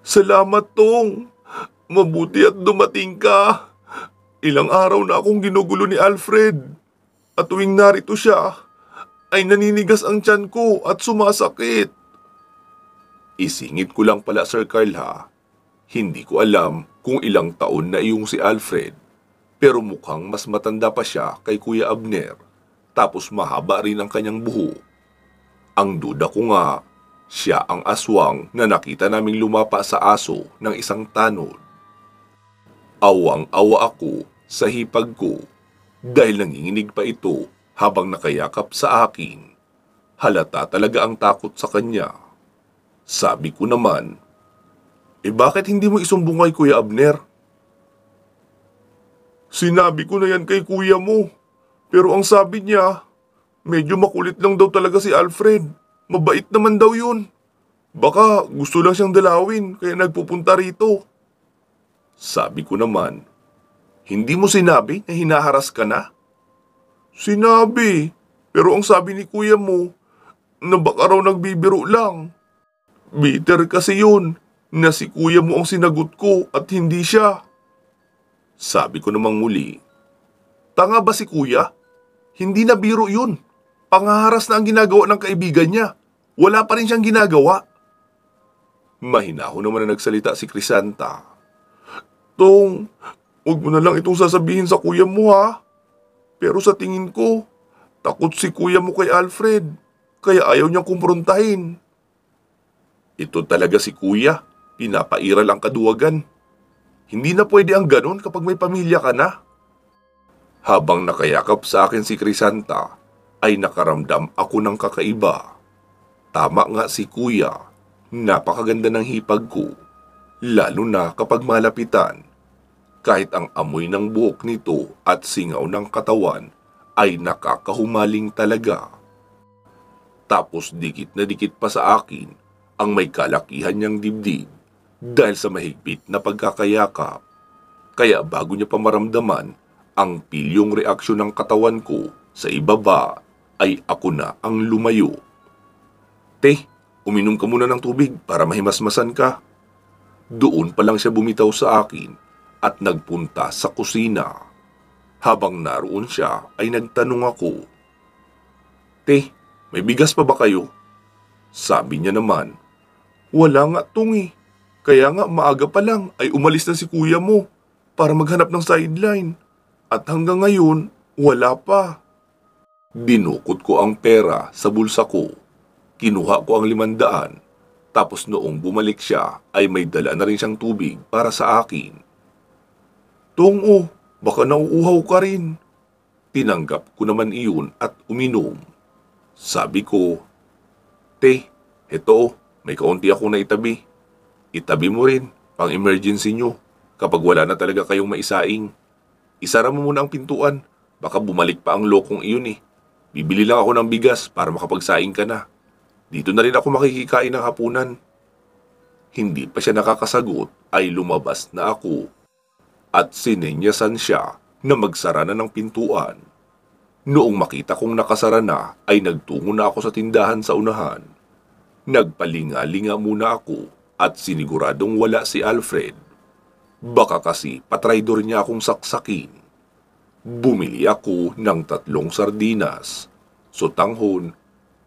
"Salamat, Tong. Mabuti at dumating ka. Ilang araw na akong ginugulo ni Alfred. At tuwing narito siya, ay naninigas ang tiyan ko at sumasakit. Isingit ko lang pala, Sir Carl ha. Hindi ko alam kung ilang taon na iyong si Alfred, pero mukhang mas matanda pa siya kay Kuya Abner, tapos mahaba rin ang kanyang buhok. Ang duda ko nga, siya ang aswang na nakita naming lumapa sa aso ng isang tanod. Awang-awa ako sa hipag ko dahil nanginginig pa ito habang nakayakap sa akin. Halata talaga ang takot sa kanya. Sabi ko naman, bakit hindi mo isumbong kay Kuya Abner? Sinabi ko na yan kay kuya mo, pero ang sabi niya, medyo makulit lang daw talaga si Alfred. Mabait naman daw yun. Baka gusto lang siyang dalawin kaya nagpupunta rito. Sabi ko naman, hindi mo sinabi na hinaharas ka na? Sinabi, pero ang sabi ni kuya mo, na baka raw nagbibiro lang. Bitter kasi yun, na si kuya mo ang sinagot ko at hindi siya. Sabi ko namang muli, tanga ba si kuya? Hindi na biro yun. Pangaharas na ang ginagawa ng kaibigan niya. Wala pa rin siyang ginagawa. Mahinahon naman na nagsalita si Crisanta. Tong, huwag mo na lang itong sasabihin sa kuya mo ha. Pero sa tingin ko, takot si kuya mo kay Alfred, kaya ayaw niyang kumprontahin. Ito talaga si kuya, pinapairal ang kaduwagan. Hindi na pwede ang ganon kapag may pamilya ka na. Habang nakayakap sa akin si Crisanta, ay nakaramdam ako ng kakaiba. Tama nga si kuya, napakaganda ng hipag ko, lalo na kapag malapitan. Kahit ang amoy ng buhok nito at singaw ng katawan ay nakakahumaling talaga. Tapos dikit na dikit pa sa akin ang may kalakihan niyang dibdib dahil sa mahigpit na pagkakayakap. Kaya bago niya pa maramdaman ang pilyong reaksyon ng katawan ko sa ibaba, ay ako na ang lumayo. Te, uminom ka muna ng tubig para mahimasmasan ka. Doon pa lang siya bumitaw sa akin at nagpunta sa kusina. Habang naroon siya ay nagtanong ako, Te, may bigas pa ba kayo? Sabi niya naman, wala nga tong Kaya nga maaga pa lang ay umalis na si kuya mo para maghanap ng sideline. At hanggang ngayon, wala pa. Dinukot ko ang pera sa bulsa ko. Kinuha ko ang 500. Tapos noong bumalik siya ay may dala na rin siyang tubig para sa akin. Tong baka nauuhaw ka rin. Tinanggap ko naman iyon at uminom. Sabi ko, Te, eto, may kaunti akong naitabi. Itabi mo rin, pang emergency nyo, kapag wala na talaga kayong maisaing. Isara mo muna ang pintuan, baka bumalik pa ang lokong iyon Bibili lang ako ng bigas para makapagsaing ka na. Dito na rin ako makikikain ng hapunan. Hindi pa siya nakakasagot ay lumabas na ako at sinenyasan siya na magsara na ng pintuan. Noong makita kong nakasara na ay nagtungo na ako sa tindahan sa unahan. Nagpalinga-linga muna ako at siniguradong wala si Alfred. Baka kasi patraydor niya akong saksakin. Bumili ako ng 3 sardinas, sotanghon,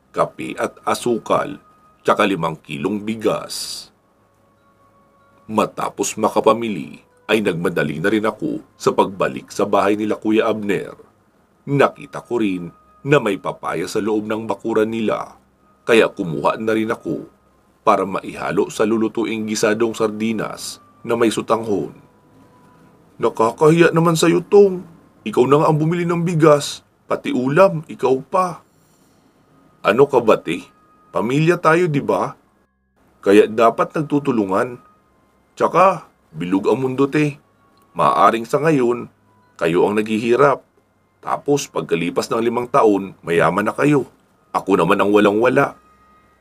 kape at asukal, tsaka 5 kilong bigas. Matapos makapamili, ay nagmadali na rin ako sa pagbalik sa bahay nila Kuya Abner. Nakita ko rin na may papaya sa loob ng bakuran nila, kaya kumuha na rin ako para maihalo sa lulutuing gisadong sardinas na may sotanghon. Nakakahiya naman sa'yo, Tong. Ikaw na nga ang bumili ng bigas, pati ulam, ikaw pa. Ano ka ba, te? Pamilya tayo, di ba? Kaya dapat nagtutulungan. Tsaka, bilog ang mundo, te. Maaaring sa ngayon, kayo ang naghihirap. Tapos, pagkalipas ng 5 taon, mayaman na kayo. Ako naman ang walang-wala.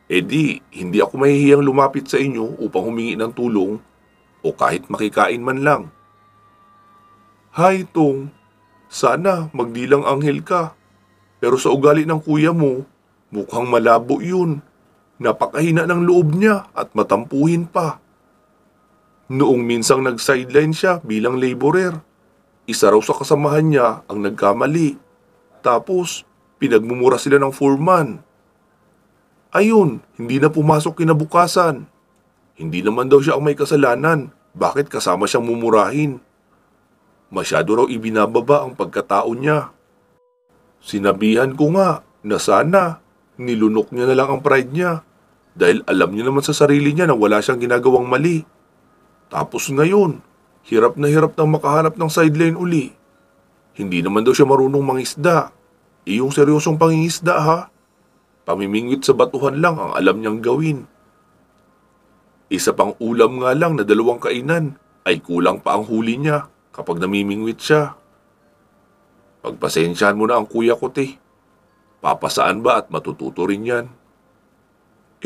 Di, hindi ako mahihiyang lumapit sa inyo upang humingi ng tulong o kahit makikain man lang. Hay, Tong. Sana magdilang anghel ka. Pero sa ugali ng kuya mo, mukhang malabo yun. Napakahina ng loob niya at matampuhin pa. Noong minsang nag-sideline siya bilang laborer, isa raw sa kasamahan niya ang nagkamali. Tapos, pinagmumura sila ng foreman. Ayun, hindi na pumasok kinabukasan. Hindi naman daw siya ang may kasalanan. Bakit kasama siyang mumurahin? Masyado raw ibinababa ang pagkatao niya. Sinabihan ko nga na sana nilunok niya na lang ang pride niya dahil alam niya naman sa sarili niya na wala siyang ginagawang mali. Tapos ngayon, hirap na makahanap ng sideline uli. Hindi naman daw siya marunong mangisda. Yung seryosong pangingisda ha. Pamimingwit sa batuhan lang ang alam niyang gawin. Isa pang ulam nga lang na 2 kainan ay kulang pa ang huli niya kapag namimingwit siya. Pagpasensyahan mo na ang kuya ko, te. Papasaan ba at matututo rin yan?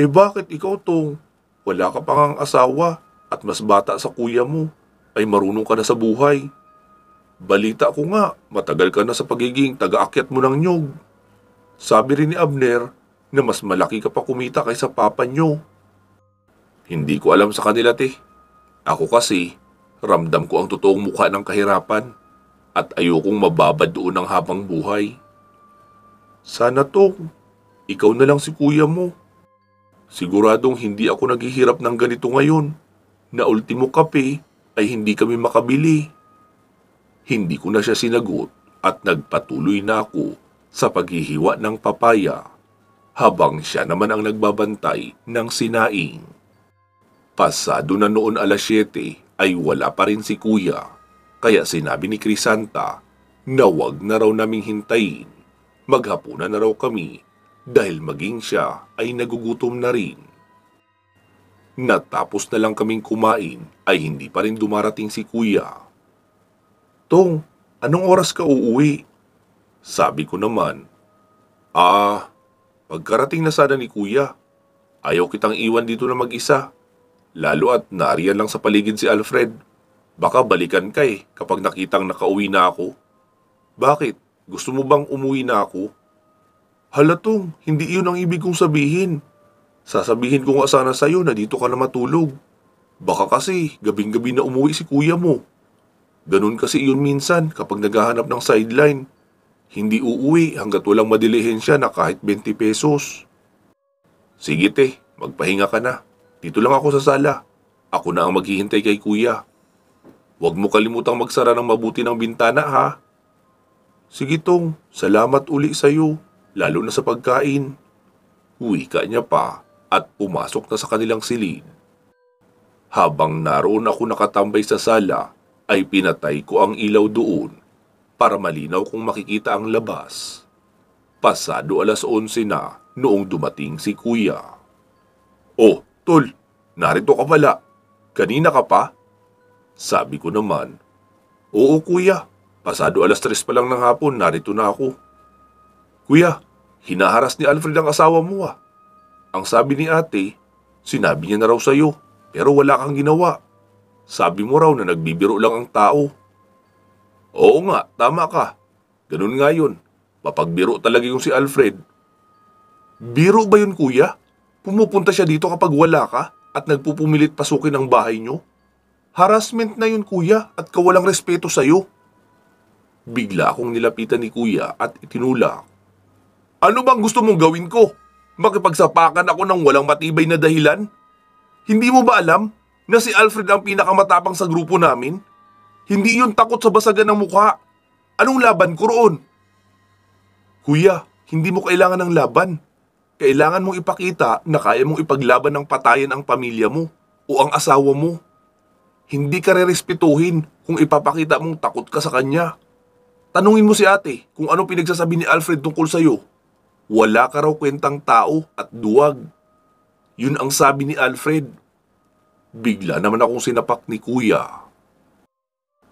Bakit ikaw, Tong? Wala ka pa ngang asawa at mas bata sa kuya mo, ay marunong ka na sa buhay. Balita ko nga, matagal ka na sa pagiging taga-akyat mo ng nyog. Sabi rin ni Abner na mas malaki ka pa kumita kaysa papa nyo. Hindi ko alam sa kanila, te. Ako kasi, ramdam ko ang totoong mukha ng kahirapan at ayokong mababad doon ng habang buhay. Sana, Tong, ikaw na lang si kuya mo. Siguradong hindi ako naghihirap ng ganito ngayon na ultimo kape ay hindi kami makabili. Hindi ko na siya sinagot at nagpatuloy na ako sa paghihiwa ng papaya habang siya naman ang nagbabantay ng sinaing. Pasado na noon 7:00 ay wala pa rin si kuya kaya sinabi ni Crisanta na wag na raw naming hintayin. Maghapunan na raw kami dahil maging siya ay nagugutom na rin. Natapos na lang kaming kumain ay hindi pa rin dumarating si kuya. Tong, anong oras ka uuwi? Sabi ko naman, pagkarating na sana ni kuya. Ayaw kitang iwan dito na mag-isa. Lalo at nariyan lang sa paligid si Alfred. Baka balikan ka kapag nakitang nakauwi na ako. Bakit? Gusto mo bang umuwi na ako? Hala, Tong, hindi iyon ang ibig kong sabihin. Sasabihin ko nga sana sa'yo na dito ka na matulog. Baka kasi gabing-gabi na umuwi si kuya mo. Ganun kasi iyon minsan kapag naghahanap ng sideline. Hindi uuwi hanggat walang madilihensya na kahit 20 pesos. Sige, te, magpahinga ka na. Dito lang ako sa sala. Ako na ang maghihintay kay kuya. Huwag mo kalimutang magsara ng mabuti ng bintana, ha? Sige, Tong, salamat uli sa'yo. Lalo na sa pagkain. Wika niya pa at pumasok na sa kanilang silid. Habang naroon ako nakatambay sa sala, ay pinatay ko ang ilaw doon para malinaw kung makikita ang labas. Pasado 11:00 na noong dumating si kuya. Oh, tol, narito ka pala. Kanina ka pa? Sabi ko naman, oo kuya, pasado 3:00 pa lang ng hapon, narito na ako. Kuya, hinaharas ni Alfred ang asawa mo ah. Ang sabi ni ate, sinabi niya na raw sa'yo, pero wala kang ginawa. Sabi mo raw na nagbibiro lang ang tao. Oo nga, tama ka. Ganun nga yun. Mapagbiro talaga yung si Alfred. Biro ba yun kuya? Pumupunta siya dito kapag wala ka at nagpupumilit pasukin ang bahay niyo? Harassment na yun kuya at kawalang respeto sa'yo. Bigla akong nilapitan ni kuya at itinulak. Ano bang gusto mong gawin ko? Makipagsapakan ako ng walang matibay na dahilan? Hindi mo ba alam na si Alfred ang pinakamatapang sa grupo namin? Hindi yun takot sa basagan ng mukha. Anong laban ko roon? Kuya, hindi mo kailangan ng laban. Kailangan mong ipakita na kaya mong ipaglaban ng patayan ang pamilya mo o ang asawa mo. Hindi ka rerespetuhin kung ipapakita mong takot ka sa kanya. Tanungin mo si ate kung anong pinagsasabi ni Alfred tungkol sa'yo. Wala ka raw kwentang tao at duwag. Yun ang sabi ni Alfred. Bigla naman akong sinapak ni kuya.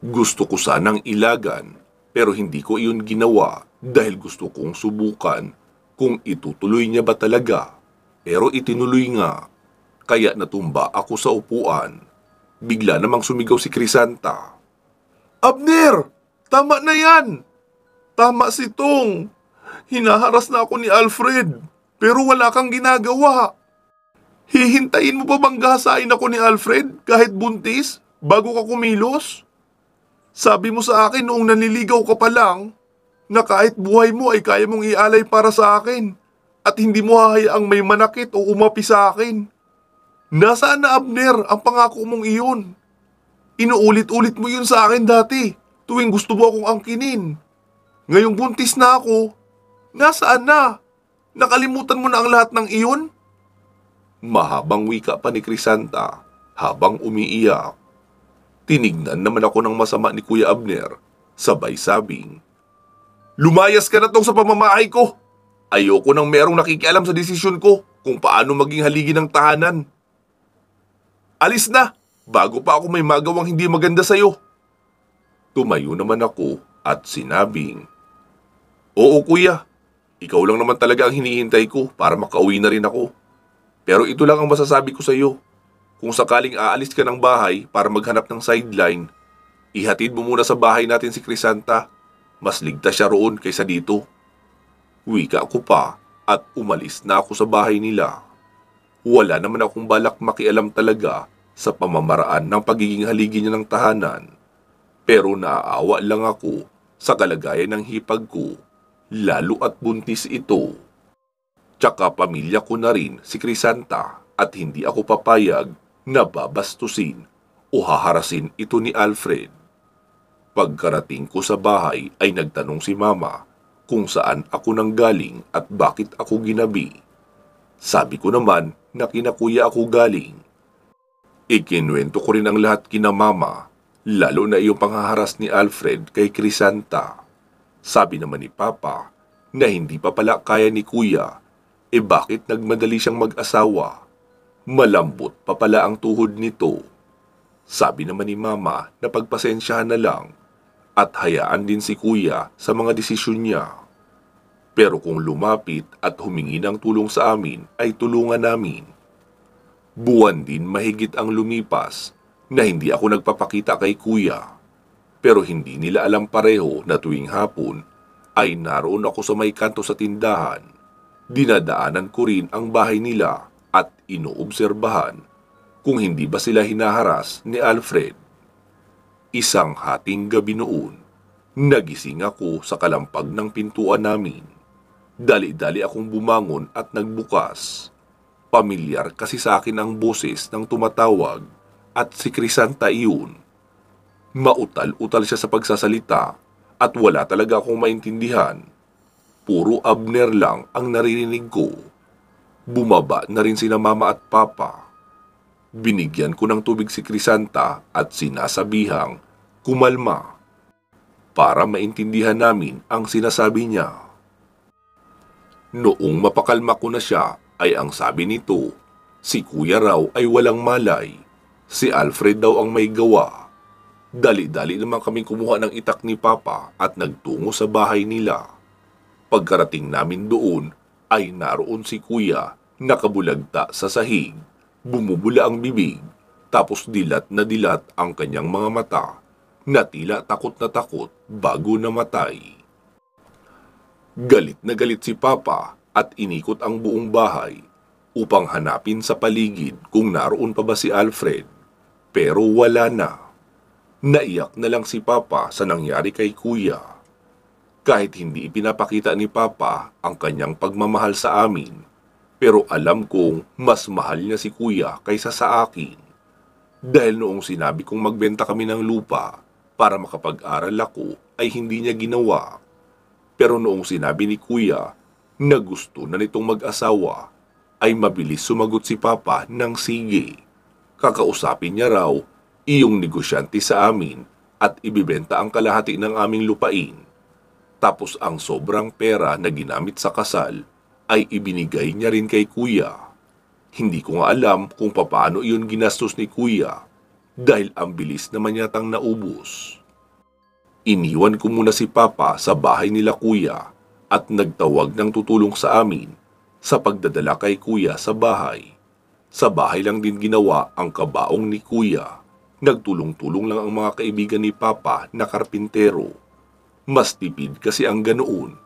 Gusto ko sanang ilagan pero hindi ko iyon ginawa dahil gusto kong subukan kung itutuloy niya ba talaga. Pero itinuloy nga. Kaya natumba ako sa upuan. Bigla namang sumigaw si Crisanta. Abner! Tama na yan! Tama si Tong! Hinaharas na ako ni Alfred, pero wala kang ginagawa. Hihintayin mo pa bang gahasain ako ni Alfred kahit buntis bago ka kumilos? Sabi mo sa akin noong nanliligaw ka pa lang, na kahit buhay mo ay kaya mong ialay para sa akin at hindi mo hahayaang may manakit o umapi sa akin. Nasaan na, Abner, ang pangako mong iyon? Inuulit-ulit mo yun sa akin dati tuwing gusto mo akong angkinin. Ngayong buntis na ako, nasaan na? Nakalimutan mo na ang lahat ng iyon? Mahabang wika pa ni Crisanta habang umiiyak. Tinignan naman ako ng masama ni Kuya Abner, sabay sabing, "Lumayas ka na tong sa pamamahay ko. Ayoko nang merong nakikialam sa desisyon ko kung paano maging haligi ng tahanan. Alis na, bago pa ako may magawang hindi maganda sa'yo." Tumayo naman ako at sinabing, "Oo kuya, ikaw lang naman talaga ang hinihintay ko para makauwi na rin ako. Pero ito lang ang masasabi ko sa iyo. Kung sakaling aalis ka ng bahay para maghanap ng sideline, ihatid mo muna sa bahay natin si Crisanta. Mas ligtas siya roon kaysa dito." Wika ko pa at umalis na ako sa bahay nila. Wala naman akong balak makialam talaga sa pamamaraan ng pagiging haligi niya ng tahanan. Pero naaawa lang ako sa kalagayan ng hipag ko, lalo at buntis ito. Tsaka pamilya ko na rin si Crisanta at hindi ako papayag na babastusin o haharasin ito ni Alfred. Pagkarating ko sa bahay ay nagtanong si Mama kung saan ako nanggaling at bakit ako ginabi. Sabi ko naman na kina Kuya ako galing. Ikinuwento ko rin ang lahat kina Mama, lalo na yung panghaharas ni Alfred kay Crisanta. Sabi naman ni Papa na hindi pa pala kaya ni Kuya, bakit nagmadali siyang mag-asawa? Malambot pa pala ang tuhod nito. Sabi naman ni Mama na pagpasensyahan na lang at hayaan din si Kuya sa mga desisyon niya. Pero kung lumapit at humingi ng tulong sa amin ay tulungan namin. Buwan din mahigit ang lumipas na hindi ako nagpapakita kay Kuya. Pero hindi nila alam pareho na tuwing hapon ay naroon ako sa may kanto sa tindahan. Dinadaanan ko rin ang bahay nila at inoobserbahan kung hindi ba sila hinaharas ni Alfred. Isang hating gabi noon, nagising ako sa kalampag ng pintuan namin. Dali-dali akong bumangon at nagbukas. Pamilyar kasi sa akin ang boses ng tumatawag at si Crisanta iyon. Mautal-utal siya sa pagsasalita at wala talaga akong maintindihan. Puro Abner lang ang naririnig ko. Bumaba na rin sina Mama at Papa. Binigyan ko ng tubig si Crisanta at sinasabihang kumalma para maintindihan namin ang sinasabi niya. Noong mapakalma ko na siya ay ang sabi nito, si Kuya raw ay walang malay, si Alfred daw ang may gawa. Dali-dali naman kaming kumuha ng itak ni Papa at nagtungo sa bahay nila. Pagkarating namin doon ay naroon si Kuya nakabulagta sa sahig. Bumubula ang bibig, tapos dilat na dilat ang kanyang mga mata, na tila takot na takot bago namatay. Galit na galit si Papa at inikot ang buong bahay upang hanapin sa paligid kung naroon pa ba si Alfred, pero wala na. Naiyak na lang si Papa sa nangyari kay Kuya. Kahit hindi ipinapakita ni Papa ang kanyang pagmamahal sa amin, pero alam kong mas mahal niya si Kuya kaysa sa akin. Dahil noong sinabi kong magbenta kami ng lupa para makapag-aral ako ay hindi niya ginawa. Pero noong sinabi ni Kuya na gusto na nitong mag-asawa, ay mabilis sumagot si Papa ng sige. Kakausapin niya raw iyong negosyante sa amin at ibibenta ang kalahati ng aming lupain. Tapos ang sobrang pera na ginamit sa kasal ay ibinigay niya rin kay Kuya. Hindi ko nga alam kung paano iyon ginastos ni Kuya dahil ang bilis naman yatang naubos. Iniwan ko muna si Papa sa bahay nila Kuya at nagtawag ng tutulong sa amin sa pagdadala kay Kuya sa bahay. Sa bahay lang din ginawa ang kabaong ni Kuya. Nagtulong-tulong lang ang mga kaibigan ni Papa na karpintero. Mas tipid kasi ang ganoon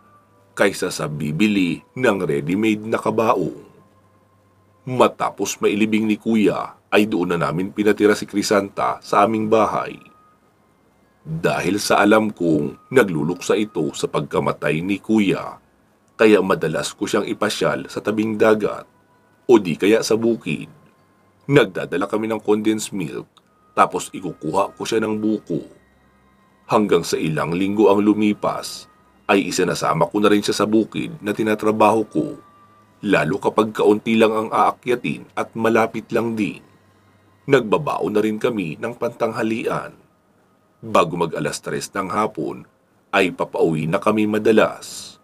kaysa sa bibili ng ready-made na kabaong. Matapos mailibing ni Kuya, ay doon na namin pinatira si Crisanta sa aming bahay. Dahil sa alam kong nagluluksa ito sa pagkamatay ni kuya, kaya madalas ko siyang ipasyal sa tabing dagat o di kaya sa bukid. Nagdadala kami ng condensed milk tapos ikukuha ko siya ng buko. Hanggang sa ilang linggo ang lumipas, ay isinasama ko na rin siya sa bukid na tinatrabaho ko, lalo kapag kaunti lang ang aakyatin at malapit lang din. Nagbabaon na rin kami ng pantanghalian. Bago mag-3 ng hapon, ay papauwi na kami madalas.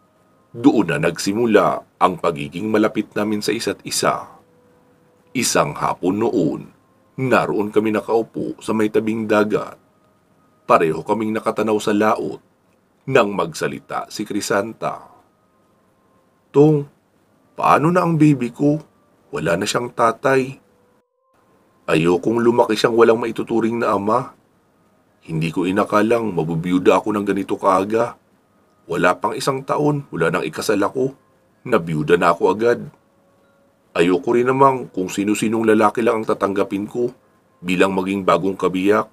Doon na nagsimula ang pagiging malapit namin sa isa't isa. Isang hapon noon, naroon kami nakaupo sa may tabing dagat. Pareho kaming nakatanaw sa laot nang magsalita si Crisanta. "Tong, paano na ang baby ko? Wala na siyang tatay. Ayokong lumaki siyang walang maituturing na ama. Hindi ko inakalang mabubiyuda ako ng ganito kaaga. Wala pang 1 taon, wala nang ikasal ako. Nabiyuda na ako agad. Ayoko rin namang kung sino-sinong lalaki lang ang tatanggapin ko bilang maging bagong kabiyak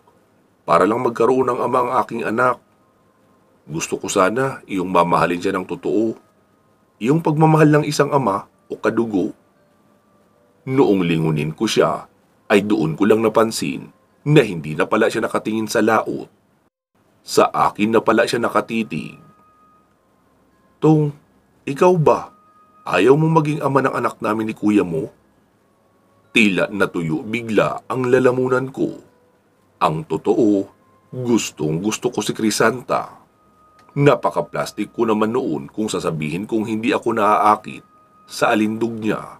para lang magkaroon ng ama ang aking anak. Gusto ko sana iyong mamahalin siya ng totoo. Iyong pagmamahal ng isang ama o kadugo." Noong lingunin ko siya, ay doon ko lang napansin na hindi na pala siya nakatingin sa laot. Sa akin na pala siya nakatitig. "Tong, ikaw ba? Ayaw mong maging ama ng anak namin ni kuya mo?" Tila natuyo bigla ang lalamunan ko. Ang totoo, gustong gusto ko si Crisanta. Napaka-plastic ko naman noon kung sasabihin kong hindi ako naaakit sa alindog niya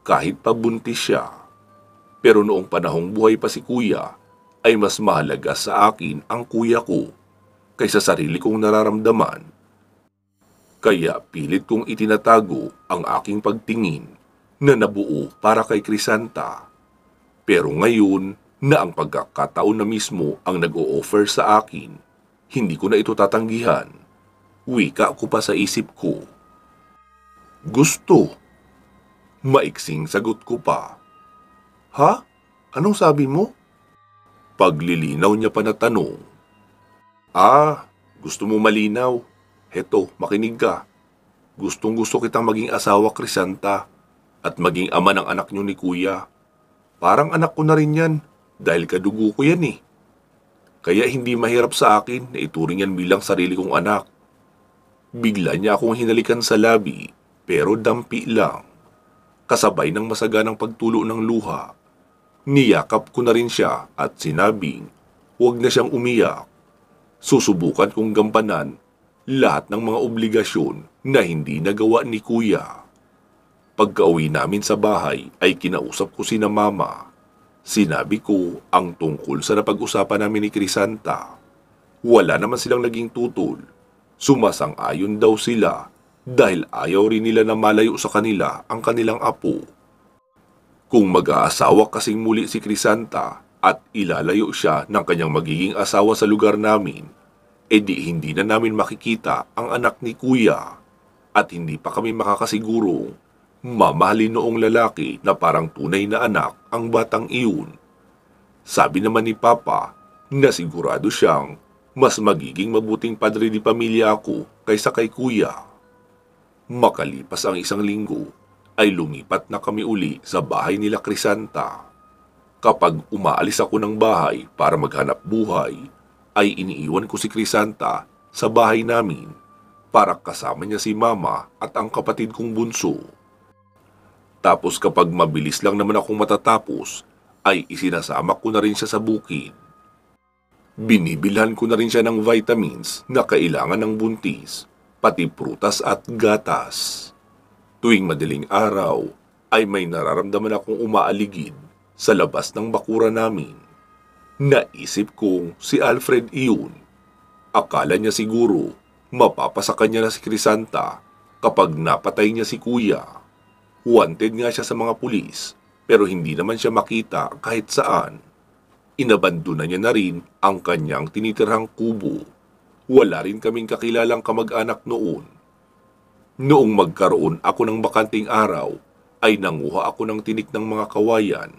kahit pabuntis siya. Pero noong panahong buhay pa si kuya, ay mas mahalaga sa akin ang kuya ko kaysa sarili kong nararamdaman. Kaya pilit kong itinatago ang aking pagtingin na nabuo para kay Crisanta. Pero ngayon na ang pagkakataon na mismo ang nag-o-offer sa akin, hindi ko na ito tatanggihan. Wika ko pa sa isip ko. "Gusto." Maiksing sagot ko pa. "Ha? Anong sabi mo?" Paglilinaw niya pa na tanong. Gusto mo malinaw? Heto, makinig ka. Gustong-gusto kitang maging asawa, Crisanta, at maging ama ng anak niyo ni kuya. Parang anak ko na rin yan, dahil kadugo ko yan eh. Kaya hindi mahirap sa akin na ituring yan bilang sarili kong anak. Bigla niya akong hinalikan sa labi, pero dampi lang. Kasabay ng masaganang pagtulo ng luha. Niyakap ko na rin siya at sinabing, huwag na siyang umiyak. Susubukan kong gampanan lahat ng mga obligasyon na hindi nagawa ni kuya. Pagka-uwi namin sa bahay ay kinausap ko sina mama. Sinabi ko ang tungkol sa napag-usapan namin ni Crisanta. Wala naman silang naging tutol. Sumasang-ayon daw sila dahil ayaw rin nila na malayo sa kanila ang kanilang apo. Kung mag-aasawa kasing muli si Crisanta at ilalayo siya ng kanyang magiging asawa sa lugar namin, edi hindi na namin makikita ang anak ni kuya at hindi pa kami makakasigurong mamahalin noong lalaki na parang tunay na anak ang batang iyon. Sabi naman ni Papa na sigurado siyang mas magiging mabuting padre di pamilya ako kaysa kay kuya. Makalipas ang 1 linggo, ay lumipat na kami uli sa bahay nila Crisanta. Kapag umaalis ako ng bahay para maghanap buhay, ay iniiwan ko si Crisanta sa bahay namin para kasama niya si mama at ang kapatid kong bunso. Tapos kapag mabilis lang naman akong matatapos, ay isinasama ko na rin siya sa bukid. Binibilhan ko na rin siya ng vitamins na kailangan ng buntis, pati prutas at gatas. Tuwing madaling araw, ay may nararamdaman akong umaaligid sa labas ng bakura namin. Naisip kong si Alfred iyon. Akala niya siguro mapapasa kanya na si Crisanta kapag napatay niya si kuya. Wanted nga siya sa mga pulis pero hindi naman siya makita kahit saan. Inabandona niya na rin ang kanyang tinitirhang kubo. Wala rin kaming kakilalang kamag-anak noon. Noong magkaroon ako ng bakanting araw, ay nanguha ako ng tinik ng mga kawayan.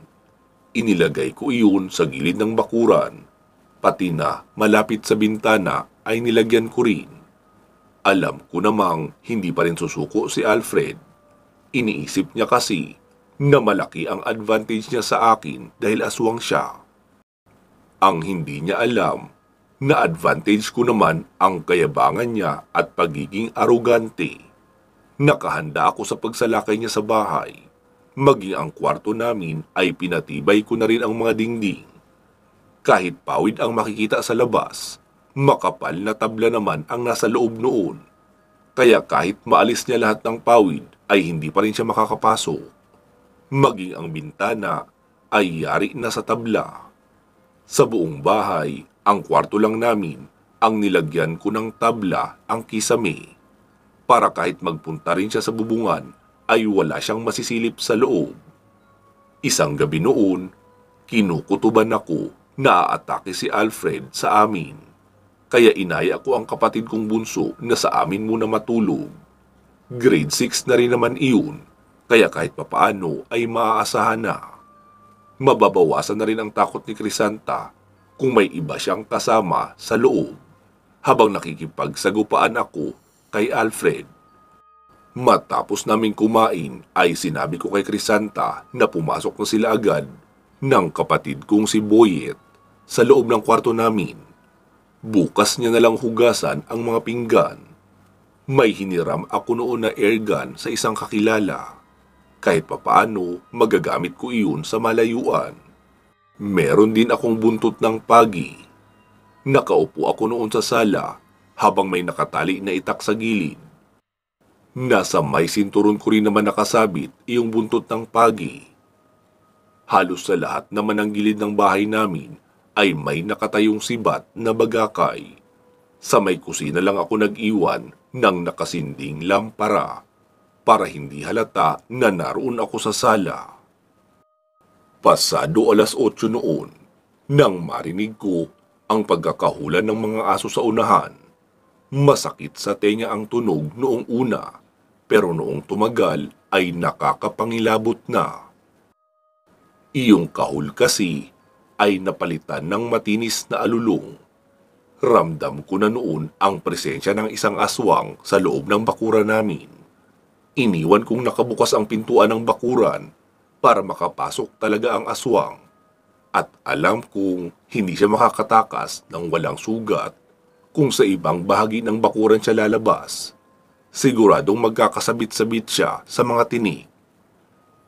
Inilagay ko iyon sa gilid ng bakuran Pati na malapit sa bintana ay nilagyan ko rin. Alam ko namang hindi pa rin susuko si Alfred. Iniisip niya kasi na malaki ang advantage niya sa akin dahil aswang siya. Ang hindi niya alam na advantage ko naman ang kayabangan niya at pagiging arugante. Nakahanda ako sa pagsalakay niya sa bahay. Maging ang kwarto namin ay pinatibay ko na rin ang mga dingding. Kahit pawid ang makikita sa labas, makapal na tabla naman ang nasa loob noon. Kaya kahit maalis niya lahat ng pawid ay hindi pa rin siya makakapasok. Maging ang bintana ay yari na sa tabla. Sa buong bahay, ang kwarto lang namin ang nilagyan ko ng tabla ang kisame. Para kahit magpunta rin siya sa bubungan ay wala siyang masisilip sa loob. Isang gabi noon, kinukutuban ako na aatake si Alfred sa amin. Kaya inaya ko ang kapatid kong bunso na sa amin muna matulog. Grade 6 na rin naman iyon, kaya kahit papaano ay maaasahan na. Mababawasan na rin ang takot ni Crisanta kung may iba siyang kasama sa loob habang nakikipagsagupaan ako kay Alfred. Matapos naming kumain ay sinabi ko kay Crisanta na pumasok na sila agad ng kapatid kong si Boyet sa loob ng kwarto namin. Bukas niya na lang hugasan ang mga pinggan. May hiniram ako noon na airgun sa isang kakilala. Kahit papaano magagamit ko iyon sa malayuan. Meron din akong buntot ng pagi. Nakaupo ako noon sa sala habang may nakatali na itak sa gilid. Nasa may sinturon ko rin naman nakasabit iyong buntot ng pagi. Halos sa lahat naman ng gilid ng bahay namin ay may nakatayong sibat na bagakay. Sa may kusina lang ako nag-iwan ng nakasinding lampara para hindi halata na naroon ako sa sala. Pasado 8:00 noon nang marinig ko ang pagkakahulan ng mga aso sa unahan. Masakit sa tenga ang tunog noong una, pero noong tumagal ay nakakapangilabot na. Iyong kahul kasi ay napalitan ng matinis na alulong. Ramdam ko na noon ang presensya ng isang aswang sa loob ng bakuran namin. Iniwan kong nakabukas ang pintuan ng bakuran para makapasok talaga ang aswang. At alam kong hindi siya makakatakas ng walang sugat kung sa ibang bahagi ng bakuran siya lalabas. Siguradong magkakasabit-sabit siya sa mga tinig.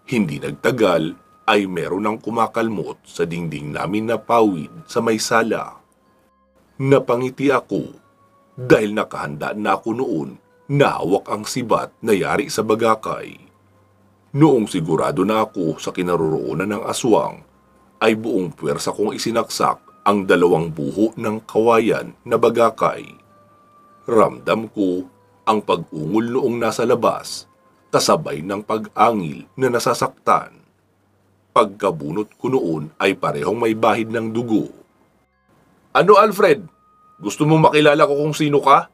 Hindi nagtagal ay meron ng kumakalmot sa dingding namin na pawid sa may sala. Napangiti ako dahil nakahanda na ako noon na hawak ang sibat na yari sa bagakay. Noong sigurado na ako sa kinaroroonan ng aswang, ay buong puwersa kong isinaksak ang 2 buho ng kawayan na bagakay. Ramdam ko ang pag-ungol noong nasa labas, kasabay ng pag-angil na nasasaktan. Pagkabunot ko noon ay parehong may bahid ng dugo. Ano Alfred? Gusto mo makilala ko kung sino ka?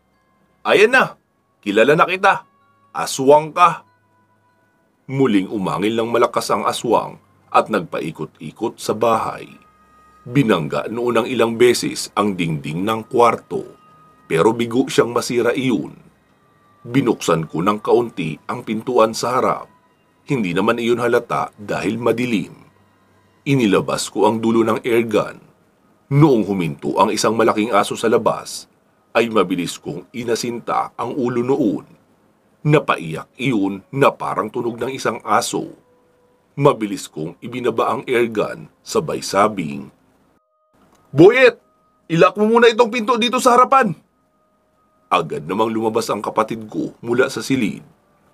Ayan na, kilala na kita. Aswang ka. Muling umangil ng malakas ang aswang at nagpaikot-ikot sa bahay. Binangga noon ng ilang beses ang dingding ng kwarto, pero bigo siyang masira iyon. Binuksan ko ng kaunti ang pintuan sa harap. Hindi naman iyon halata dahil madilim. Inilabas ko ang dulo ng airgun. Noong huminto ang isang malaking aso sa labas, ay mabilis kong inasinta ang ulo noon. Napaiyak iyon na parang tunog ng isang aso. Mabilis kong ibinaba ang airgun sabay sabing, Boyet! Ilak mo muna itong pinto dito sa harapan! Agad namang lumabas ang kapatid ko mula sa silid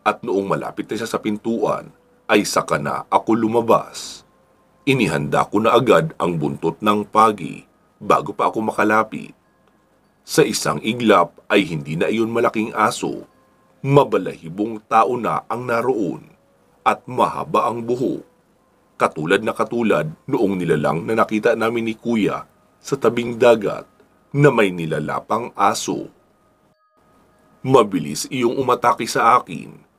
at noong malapit na siya sa pintuan ay saka na ako lumabas. Inihanda ko na agad ang buntot ng pagi bago pa ako makalapit. Sa isang iglap ay hindi na iyon malaking aso. Mabalahibong tao na ang naroon at mahaba ang buhok. Katulad noong nilalang na nakita namin ni Kuya sa tabing dagat na may nilalapang aso. Mabilis iyong umatake sa akin.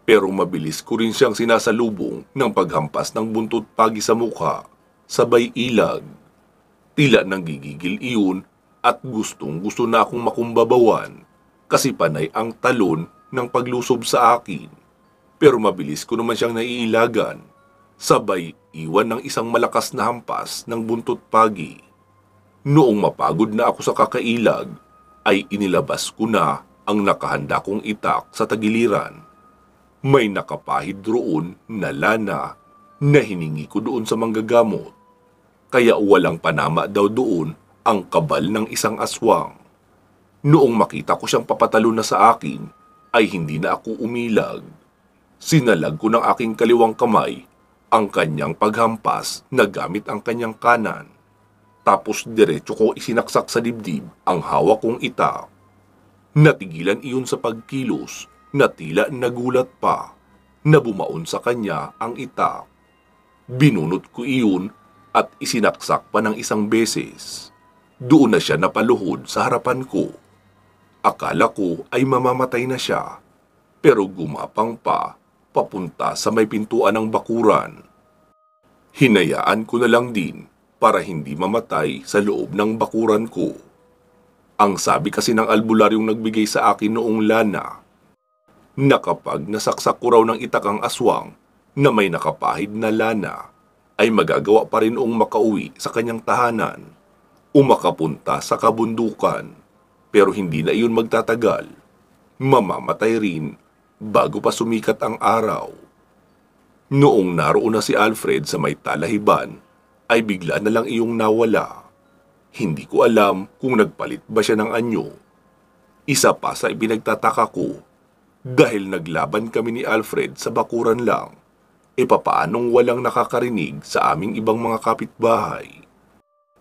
Pero mabilis ko rin siyang sinasalubong ng paghampas ng buntot pagi sa mukha, sabay ilag. Tila nanggigigil iyon at gustong-gusto na akong makumbabawan kasi panay ang talon ng paglusob sa akin. Pero mabilis ko naman siyang naiilagan, sabay iwan ng isang malakas na hampas ng buntot pagi. Noong mapagod na ako sa kakailag, ay inilabas ko na ang nakahanda kong itak sa tagiliran. May nakapahid roon na lana na hiningi ko doon sa manggagamot. Kaya walang panama daw doon ang kabal ng isang aswang. Noong makita ko siyang papatalo na sa akin, ay hindi na ako umilag. Sinalag ko ng aking kaliwang kamay ang kanyang paghampas na gamit ang kanyang kanan. Tapos diretso ko isinaksak sa dibdib ang hawak kong itak. Natigilan iyon sa pagkilos na tila nagulat pa na bumaon sa kanya ang itak. Binunot ko iyon at isinaksak pa ng isang beses. Doon na siya napaluhod sa harapan ko. Akala ko ay mamamatay na siya, pero gumapang pa papunta sa may pintuan ng bakuran. Hinayaan ko na lang din para hindi mamatay sa loob ng bakuran ko. Ang sabi kasi ng albularyong nagbigay sa akin noong lana, na kapag nasaksak ko raw ng itak ang aswang na may nakapahid na lana, ay magagawa pa rin noong makauwi sa kanyang tahanan o makapunta sa kabundukan. Pero hindi na iyon magtatagal. Mamamatay rin bago pa sumikat ang araw. Noong naroon na si Alfred sa may talahiban, ay bigla na lang iyong nawala. Hindi ko alam kung nagpalit ba siya ng anyo. Isa pa sa ibinagtataka ko, dahil naglaban kami ni Alfred sa bakuran lang, e papaanong walang nakakarinig sa aming ibang mga kapitbahay?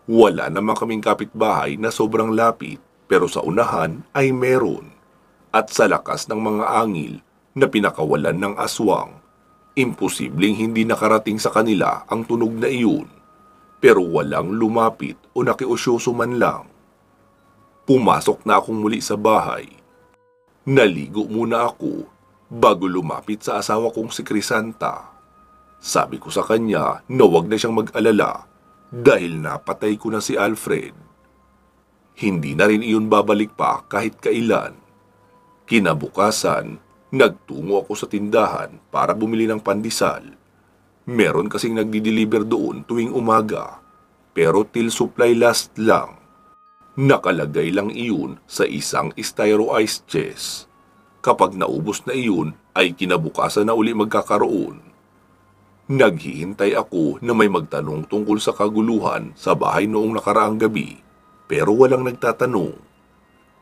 Wala naman kaming kapitbahay na sobrang lapit, pero sa unahan ay meron. At sa lakas ng mga angil na pinakawalan ng aswang, imposibleng hindi nakarating sa kanila ang tunog na iyon. Pero walang lumapit o nakiusyoso man lang. Pumasok na akong muli sa bahay. Naligo muna ako bago lumapit sa asawa kong si Crisanta. Sabi ko sa kanya na wag na siyang mag-alala dahil napatay ko na si Alfred. Hindi na rin iyon babalik pa kahit kailan. Kinabukasan, nagtungo ako sa tindahan para bumili ng pandesal. Meron kasing nagdi-deliver doon tuwing umaga, pero till supply last lang. Nakalagay lang iyon sa isang styro ice chest. Kapag naubos na iyon, ay kinabukasan na uli magkakaroon. Naghihintay ako na may magtanong tungkol sa kaguluhan sa bahay noong nakaraang gabi, pero walang nagtatanong.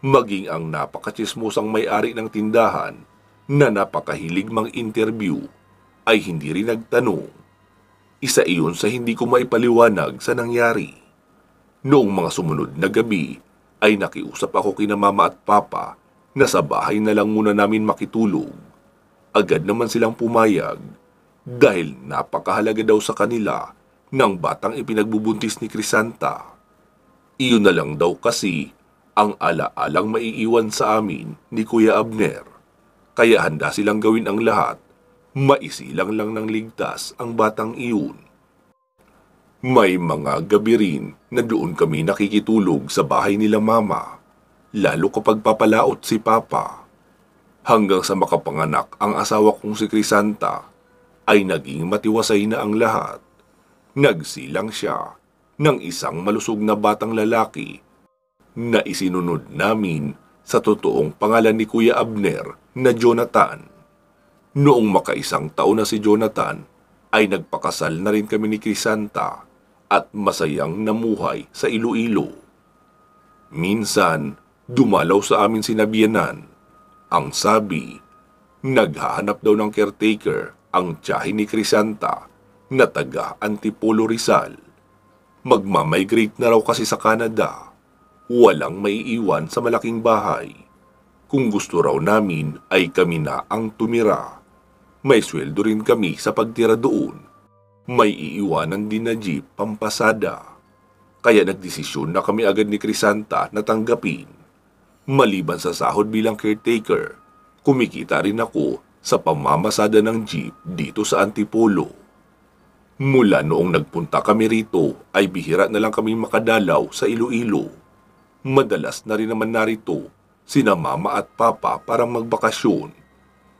Maging ang napakachismosang may-ari ng tindahan na napakahilig mang-interview ay hindi rin nagtanong. Isa iyon sa hindi ko maipaliwanag sa nangyari. Noong mga sumunod na gabi ay nakiusap ako kina mama at papa na sa bahay na lang muna namin makitulog. Agad naman silang pumayag dahil napakahalaga daw sa kanila ng batang ipinagbubuntis ni Crisanta. Iyon na lang daw kasi ang ala-alang maiiwan sa amin ni Kuya Abner. Kaya handa silang gawin ang lahat, maisilang lang ng ligtas ang batang iyon. May mga gabi rin na doon kami nakikitulog sa bahay nila mama, lalo kapag papalaot si papa. Hanggang sa makapanganak ang asawa kong si Crisanta, ay naging matiwasay na ang lahat. Nagsilang siya ng isang malusog na batang lalaki na isinunod namin sa totoong pangalan ni Kuya Abner na Jonathan. Noong makaisang taon na si Jonathan, ay nagpakasal na rin kami ni Crisanta at masayang namuhay sa Iloilo. Minsan, dumalaw sa amin si Nabianan. Ang sabi, naghahanap daw ng caretaker ang tiyahin ni Crisanta na taga Antipolo Rizal. Magmamigrate na raw kasi sa Canada. Walang maiiwan sa malaking bahay. Kung gusto raw namin ay kami na ang tumira. May sweldo rin kami sa pagtira doon. May iiwanan din na jeep pampasada. Kaya nagdesisyon na kami agad ni Crisanta na tanggapin. Maliban sa sahod bilang caretaker, kumikita rin ako sa pamamasada ng jeep dito sa Antipolo. Mula noong nagpunta kami rito ay bihira na lang kami makadalaw sa Iloilo. Madalas na rin naman narito sina mama at papa para magbakasyon.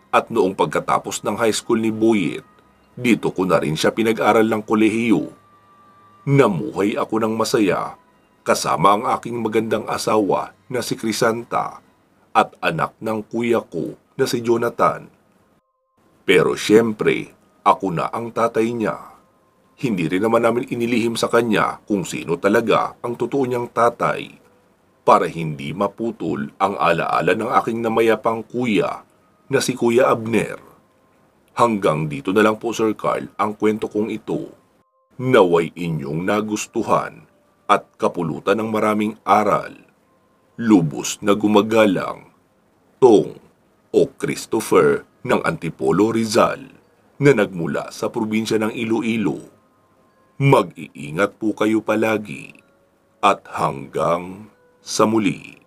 At noong pagkatapos ng high school ni Boyet, dito ko na rin siya pinag-aral ng kolehiyo. Namuhay ako ng masaya kasama ang aking magandang asawa na si Crisanta at anak ng kuya ko na si Jonathan. Pero siyempre, ako na ang tatay niya. Hindi rin naman namin inilihim sa kanya kung sino talaga ang totoo niyang tatay para hindi maputol ang alaala ng aking namayapang kuya na si Kuya Abner. Hanggang dito na lang po Sir Carl ang kwento kong ito. Naway inyong nagustuhan at kapulutan ng maraming aral. Lubos na gumagalang, Tong o Christopher ng Antipolo Rizal na nagmula sa probinsya ng Iloilo. Mag-iingat po kayo palagi at hanggang sa muli.